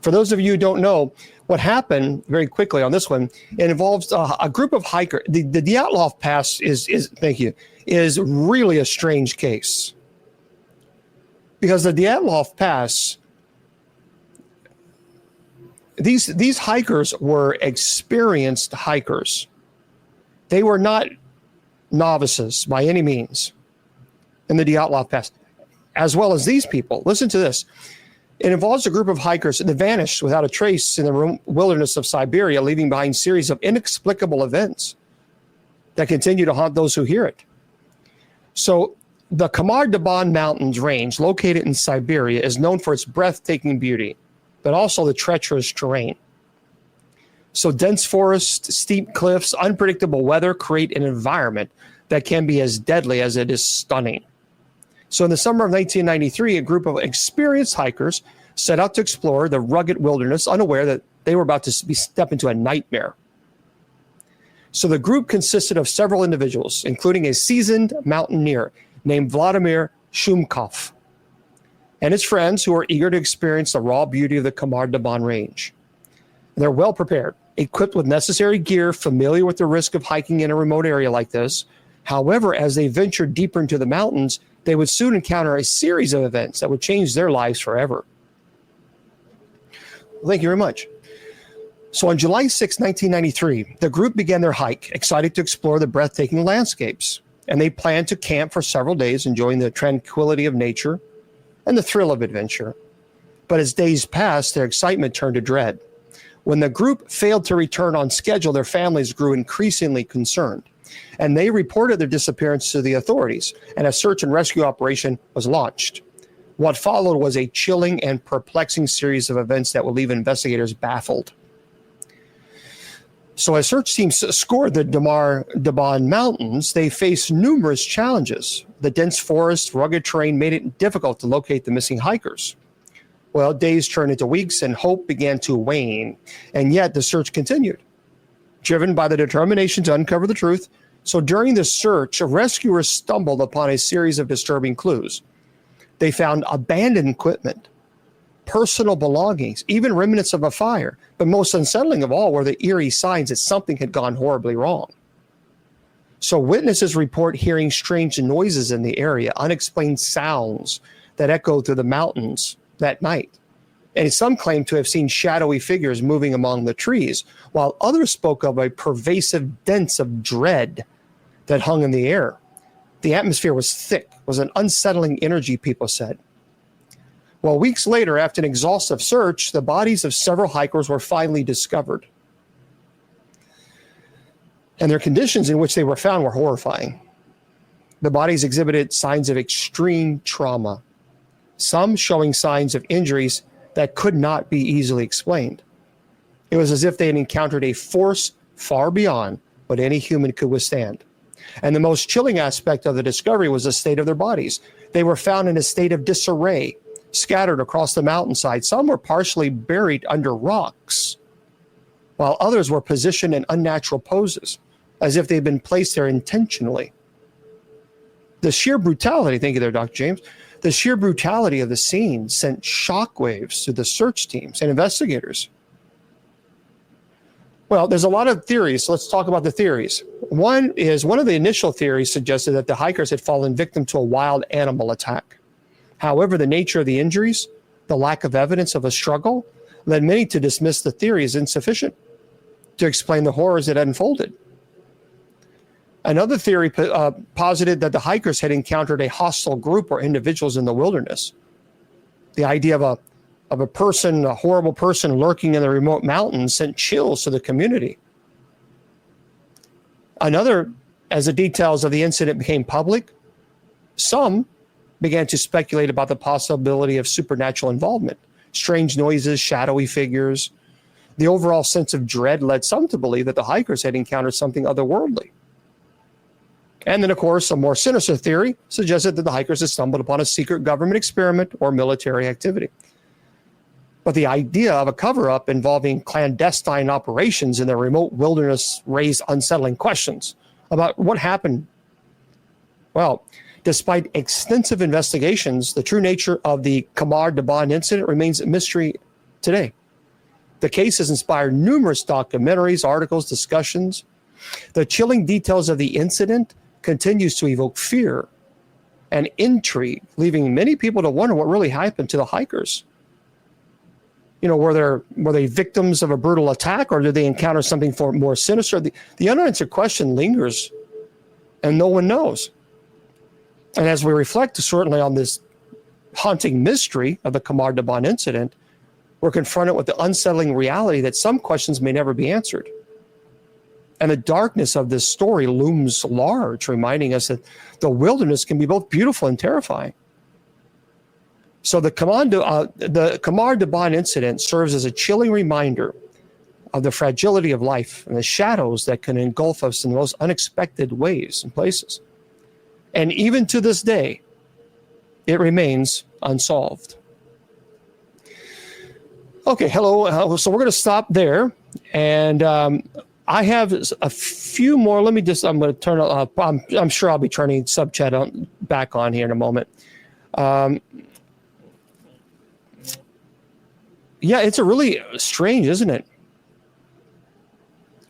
For those of you who don't know, what happened very quickly on this one, it involves a group of hikers. The Dyatlov Pass is really a strange case. Because the Dyatlov Pass, these hikers were experienced hikers. They were not novices by any means in the Dyatlov Pass, as well as these people. Listen to this. It involves a group of hikers that vanished without a trace in the wilderness of Siberia, leaving behind a series of inexplicable events that continue to haunt those who hear it. So the Qamar Daban Mountains range, located in Siberia, is known for its breathtaking beauty, but also the treacherous terrain. So dense forests, steep cliffs, unpredictable weather create an environment that can be as deadly as it is stunning. So in the summer of 1993, a group of experienced hikers set out to explore the rugged wilderness, unaware that they were about to step into a nightmare. So the group consisted of several individuals, including a seasoned mountaineer named Vladimir Shumkov and his friends who are eager to experience the raw beauty of the Qamar Daban range. They're well prepared, equipped with necessary gear, familiar with the risk of hiking in a remote area like this. However, as they ventured deeper into the mountains, they would soon encounter a series of events that would change their lives forever. Thank you very much. So on July 6, 1993, the group began their hike, excited to explore the breathtaking landscapes. And they planned to camp for several days, enjoying the tranquility of nature and the thrill of adventure. But as days passed, their excitement turned to dread. When the group failed to return on schedule, their families grew increasingly concerned. And they reported their disappearance to the authorities, and a search and rescue operation was launched. What followed was a chilling and perplexing series of events that will leave investigators baffled. So as search teams scoured the Qamar Daban Mountains, they faced numerous challenges. The dense forest, rugged terrain made it difficult to locate the missing hikers. Well, days turned into weeks and hope began to wane, and yet the search continued, driven by the determination to uncover the truth. So during the search, rescuers stumbled upon a series of disturbing clues. They found abandoned equipment, personal belongings, even remnants of a fire. But most unsettling of all were the eerie signs that something had gone horribly wrong. So witnesses report hearing strange noises in the area, unexplained sounds that echoed through the mountains that night. And some claim to have seen shadowy figures moving among the trees, while others spoke of a pervasive sense of dread that hung in the air. The atmosphere was thick, was an unsettling energy, people said. Well, weeks later, after an exhaustive search, the bodies of several hikers were finally discovered. And their conditions in which they were found were horrifying. The bodies exhibited signs of extreme trauma, some showing signs of injuries that could not be easily explained. It was as if they had encountered a force far beyond what any human could withstand. And the most chilling aspect of the discovery was the state of their bodies. They were found in a state of disarray, scattered across the mountainside. Some were partially buried under rocks, while others were positioned in unnatural poses, as if they'd been placed there intentionally. The sheer brutality, thank you there, Dr. James, the sheer brutality of the scene sent shockwaves to the search teams and investigators. Well, there's a lot of theories, so let's talk about the theories. One of the initial theories suggested that the hikers had fallen victim to a wild animal attack. However, the nature of the injuries, the lack of evidence of a struggle, led many to dismiss the theory as insufficient to explain the horrors that had unfolded. Another theory posited that the hikers had encountered a hostile group or individuals in the wilderness. The idea of a person, a horrible person lurking in the remote mountains, sent chills to the community. Another, as the details of the incident became public, some began to speculate about the possibility of supernatural involvement. strange noises, shadowy figures. The overall sense of dread led some to believe that the hikers had encountered something otherworldly. And then, of course, a more sinister theory suggested that the hikers had stumbled upon a secret government experiment or military activity. But the idea of a cover-up involving clandestine operations in the remote wilderness raised unsettling questions about what happened. Well, despite extensive investigations, the true nature of the Qamar Daban incident remains a mystery today. The case has inspired numerous documentaries, articles, discussions. The chilling details of the incident continues to evoke fear and intrigue, leaving many people to wonder what really happened to the hikers. You know, were they victims of a brutal attack, or did they encounter something more sinister? The unanswered question lingers, and no one knows. And as we reflect certainly on this haunting mystery of the Qamar Daban incident, we're confronted with the unsettling reality that some questions may never be answered. And the darkness of this story looms large, reminding us that the wilderness can be both beautiful and terrifying. So the Qamar Daban incident serves as a chilling reminder of the fragility of life and the shadows that can engulf us in the most unexpected ways and places. And even to this day, it remains unsolved. Okay, hello. So we're going to stop there. And I have a few more. I'm going to turn I'm sure I'll be turning sub chat back on here in a moment. Yeah, it's a really strange, isn't it?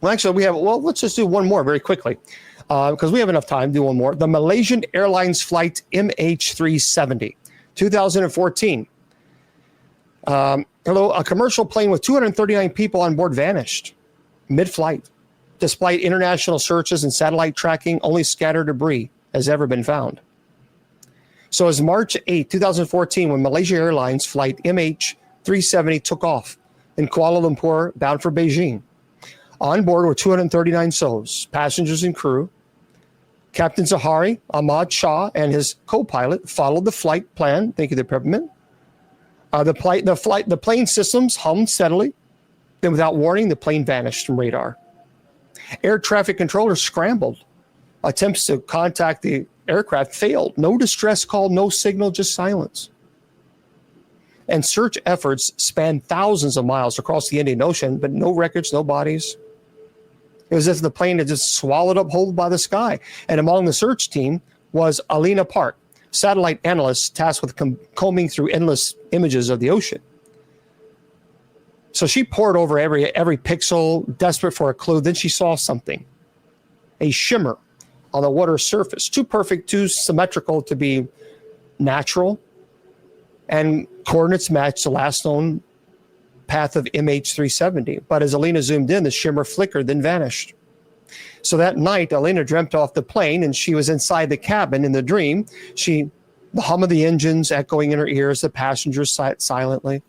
Well, actually, let's just do one more very quickly because we have enough time to do one more. The Malaysian Airlines flight MH370, 2014. A commercial plane with 239 people on board vanished mid-flight. Despite international searches and satellite tracking, only scattered debris has ever been found. So as March 8, 2014, when Malaysia Airlines flight MH370 took off in Kuala Lumpur, bound for Beijing. On board were 239 souls, passengers and crew. Captain Zahari Ahmad Shah and his co-pilot followed the flight plan. Thank you, the peppermint. The plane systems hummed steadily. Then, without warning, the plane vanished from radar. Air traffic controllers scrambled. Attempts to contact the aircraft failed. No distress call, no signal, just silence. And search efforts spanned thousands of miles across the Indian Ocean, but no records, no bodies. It was as if the plane had just swallowed up whole by the sky. And among the search team was Alina Park, satellite analyst tasked with combing through endless images of the ocean. So she pored over every pixel, desperate for a clue. Then she saw something, a shimmer on the water's surface, too perfect, too symmetrical to be natural. And coordinates matched the last known path of MH370. But as Alina zoomed in, the shimmer flickered, then vanished. So that night, Alina dreamt off the plane, and she was inside the cabin in the dream. The hum of the engines echoing in her ears, the passengers sat silently,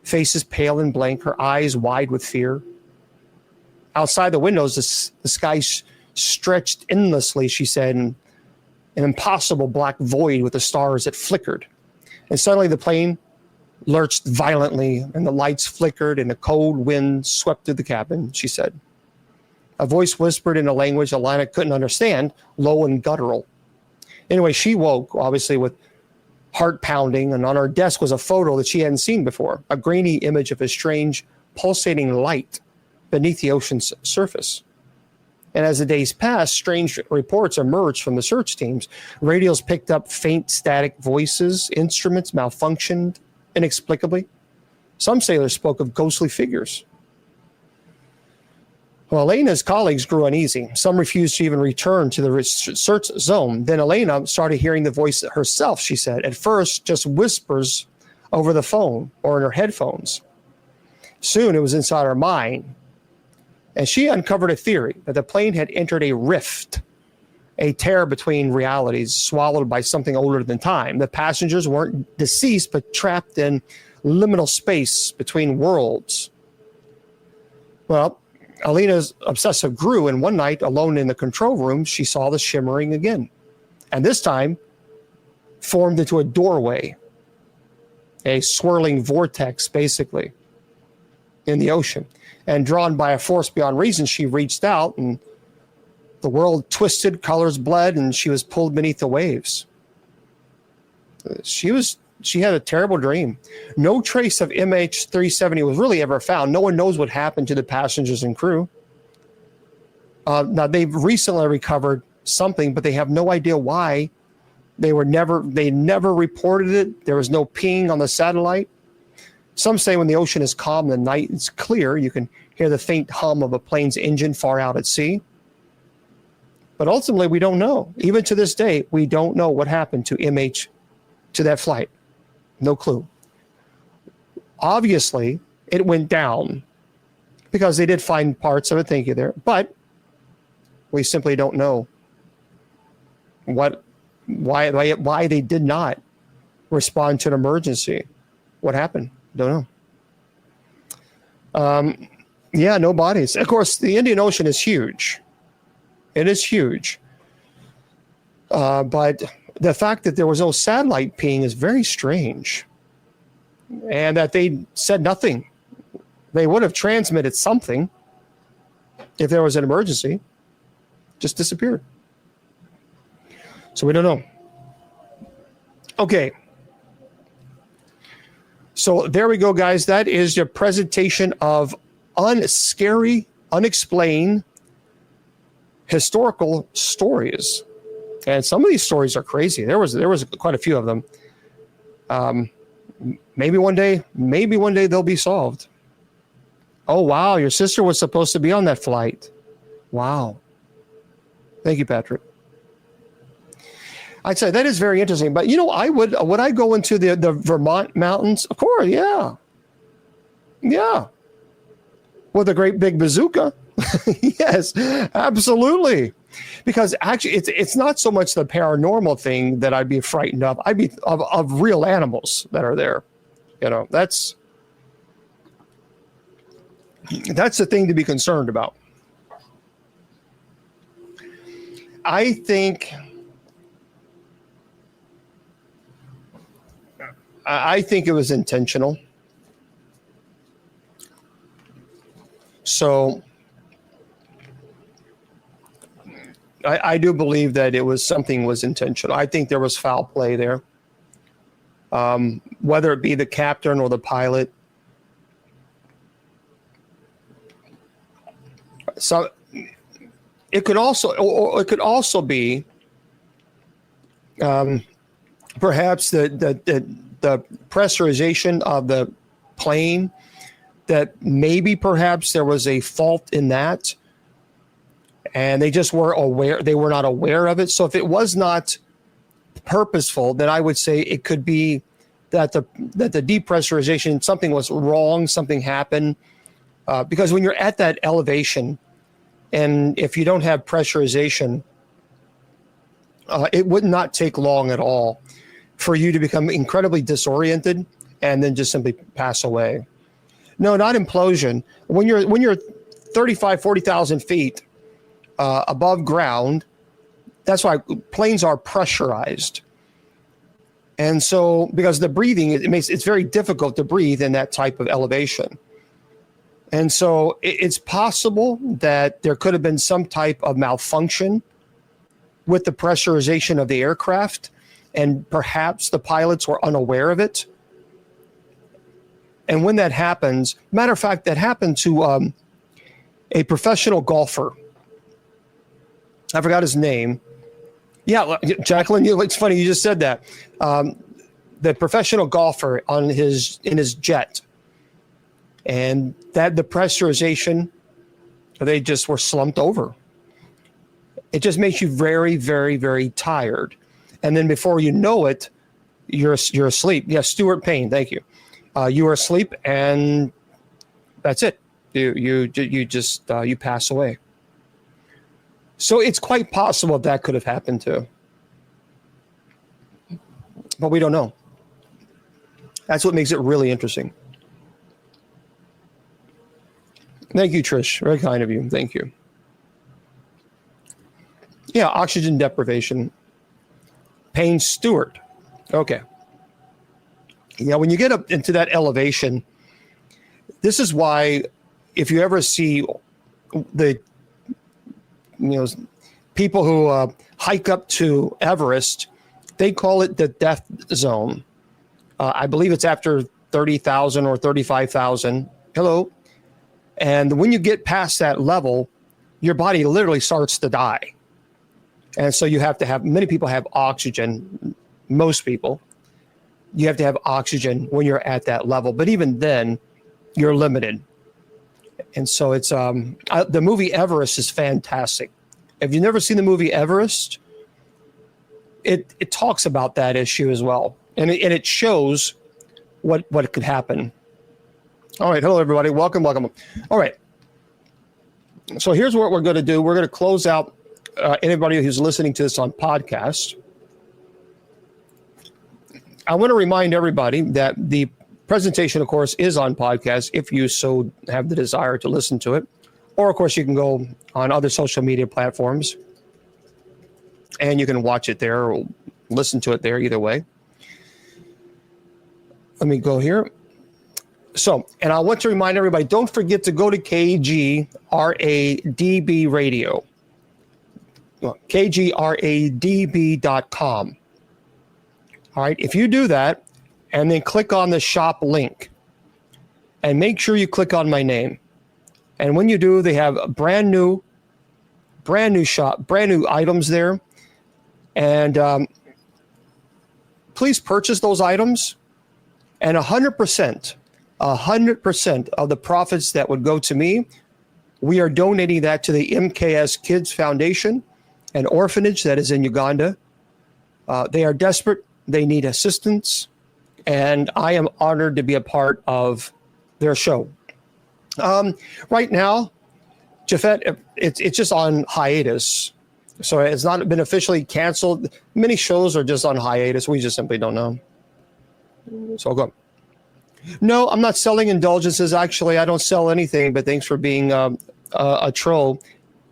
faces pale and blank, her eyes wide with fear. Outside the windows, the sky stretched endlessly, she said, in an impossible black void with the stars that flickered. And suddenly the plane lurched violently, and the lights flickered, and a cold wind swept through the cabin, she said. A voice whispered in a language Alina couldn't understand, low and guttural. Anyway, she woke, obviously, with heart pounding, and on her desk was a photo that she hadn't seen before, a grainy image of a strange, pulsating light beneath the ocean's surface. And as the days passed, strange reports emerged from the search teams. Radios picked up faint static voices, instruments malfunctioned inexplicably. Some sailors spoke of ghostly figures. Well, Elena's colleagues grew uneasy. Some refused to even return to the research zone. Then Elena started hearing the voice herself, she said. At first, just whispers over the phone or in her headphones. Soon, it was inside her mind. And she uncovered a theory that the plane had entered a rift, a tear between realities, swallowed by something older than time. The passengers weren't deceased, but trapped in liminal space between worlds. Well, Alina's obsessive grew, and one night, alone in the control room, she saw the shimmering again. And this time, formed into a doorway. a swirling vortex, basically, in the ocean. And drawn by a force beyond reason, she reached out, and the world twisted, colors bled, and she was pulled beneath the waves. She had a terrible dream. No trace of MH370 was really ever found. No one knows what happened to the passengers and crew. Now, they've recently recovered something, but they have no idea why. They never reported it. There was no ping on the satellite. Some say when the ocean is calm, the night is clear, you can hear the faint hum of a plane's engine far out at sea. But ultimately, we don't know. Even to this day, we don't know what happened to MH, to that flight. No clue. Obviously, it went down because they did find parts of it, thank you there, but we simply don't know why they did not respond to an emergency. What happened? Don't know. Yeah, no bodies. Of course, the Indian Ocean is huge. It is huge. But the fact that there was no satellite ping is very strange. And that they said nothing. They would have transmitted something if there was an emergency. Just disappeared. So we don't know. Okay. So there we go, guys. That is your presentation of unscary, unexplained historical stories. And some of these stories are crazy. There was quite a few of them. Maybe one day they'll be solved. Oh, wow. Your sister was supposed to be on that flight. Wow. Thank you, Patrick. I'd say that is very interesting. But, would I go into the Vermont mountains? Of course, yeah. Yeah. With a great big bazooka. Yes, absolutely. Because actually, it's not so much the paranormal thing that I'd be frightened of. I'd be of real animals that are there. That's the thing to be concerned about. I think it was intentional. So I do believe that something was intentional. I think there was foul play there. Whether it be the captain or the pilot. So it could also be perhaps the pressurization of the plane, that maybe perhaps there was a fault in that and they just were not aware of it. So if it was not purposeful, then I would say it could be that the depressurization, something was wrong, something happened. Because when you're at that elevation, and if you don't have pressurization, it would not take long at all for you to become incredibly disoriented and then just simply pass away. No, not implosion. When you're 35, 40,000 feet above ground, that's why planes are pressurized. And so, because the breathing, it's very difficult to breathe in that type of elevation. And so it's possible that there could have been some type of malfunction with the pressurization of the aircraft, and perhaps the pilots were unaware of it. And when that happens, matter of fact, that happened to a professional golfer. I forgot his name. Yeah, Jacqueline, it's funny you just said that. The professional golfer in his jet. And the pressurization, they just were slumped over. It just makes you very, very, very tired. And then before you know it, you're asleep. Yeah, Stuart Payne, thank you. You are asleep, and that's it. You pass away. So it's quite possible that could have happened too. But we don't know. That's what makes it really interesting. Thank you, Trish. Very kind of you. Thank you. Yeah, oxygen deprivation. Payne Stewart. Okay. when you get up into that elevation, this is why if you ever see the, people who hike up to Everest, they call it the death zone. I believe it's after 30,000 or 35,000. Hello. And when you get past that level, your body literally starts to die. And so you have to have, many people have oxygen, most people. You have to have oxygen when you're at that level. But even then, you're limited. And so it's, the movie Everest is fantastic. If you've never seen the movie Everest, it talks about that issue as well. And it shows what could happen. All right. Hello, everybody. Welcome. All right. So here's what we're going to do. We're going to close out anybody who's listening to this on podcast. I want to remind everybody that the presentation, of course, is on podcast if you so have the desire to listen to it. Or, of course, you can go on other social media platforms and you can watch it there or listen to it there, either way. Let me go here. So, and I want to remind everybody, don't forget to go to KGRADB Radio, KGRADB.com. All right, if you do that and then click on the shop link and make sure you click on my name. And when you do, they have a brand new shop, brand new items there. And please purchase those items. And 100% of the profits that would go to me, we are donating that to the MKS Kids Foundation, an orphanage that is in Uganda. They are desperate. They need assistance. And I am honored to be a part of their show. Right now, Japhet, it's just on hiatus. So it's not been officially canceled. Many shows are just on hiatus. We just simply don't know. So I'll go. No, I'm not selling indulgences. Actually, I don't sell anything, but thanks for being a troll.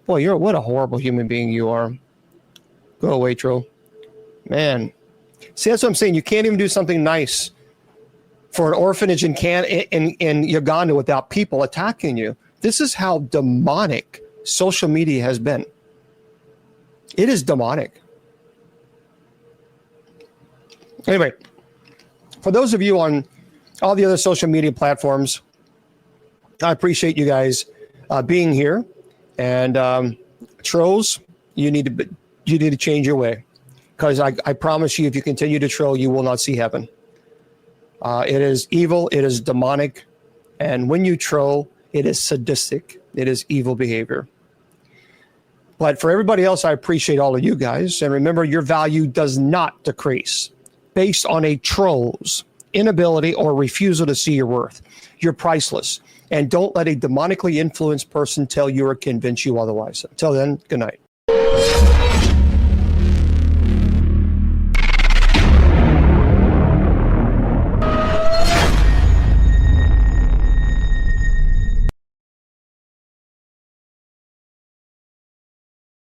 Boy, what a horrible human being you are. Go away, troll. Man. See, that's what I'm saying. You can't even do something nice for an orphanage in Uganda without people attacking you. This is how demonic social media has been. It is demonic. Anyway, for those of you on all the other social media platforms, I appreciate you guys being here. And trolls, you need to change your way, because I promise you, if you continue to troll, you will not see heaven. It is evil. It is demonic. And when you troll, it is sadistic. It is evil behavior. But for everybody else, I appreciate all of you guys. And remember, your value does not decrease based on a troll's inability or refusal to see your worth. You're priceless. And don't let a demonically influenced person tell you or convince you otherwise. Until then, good night.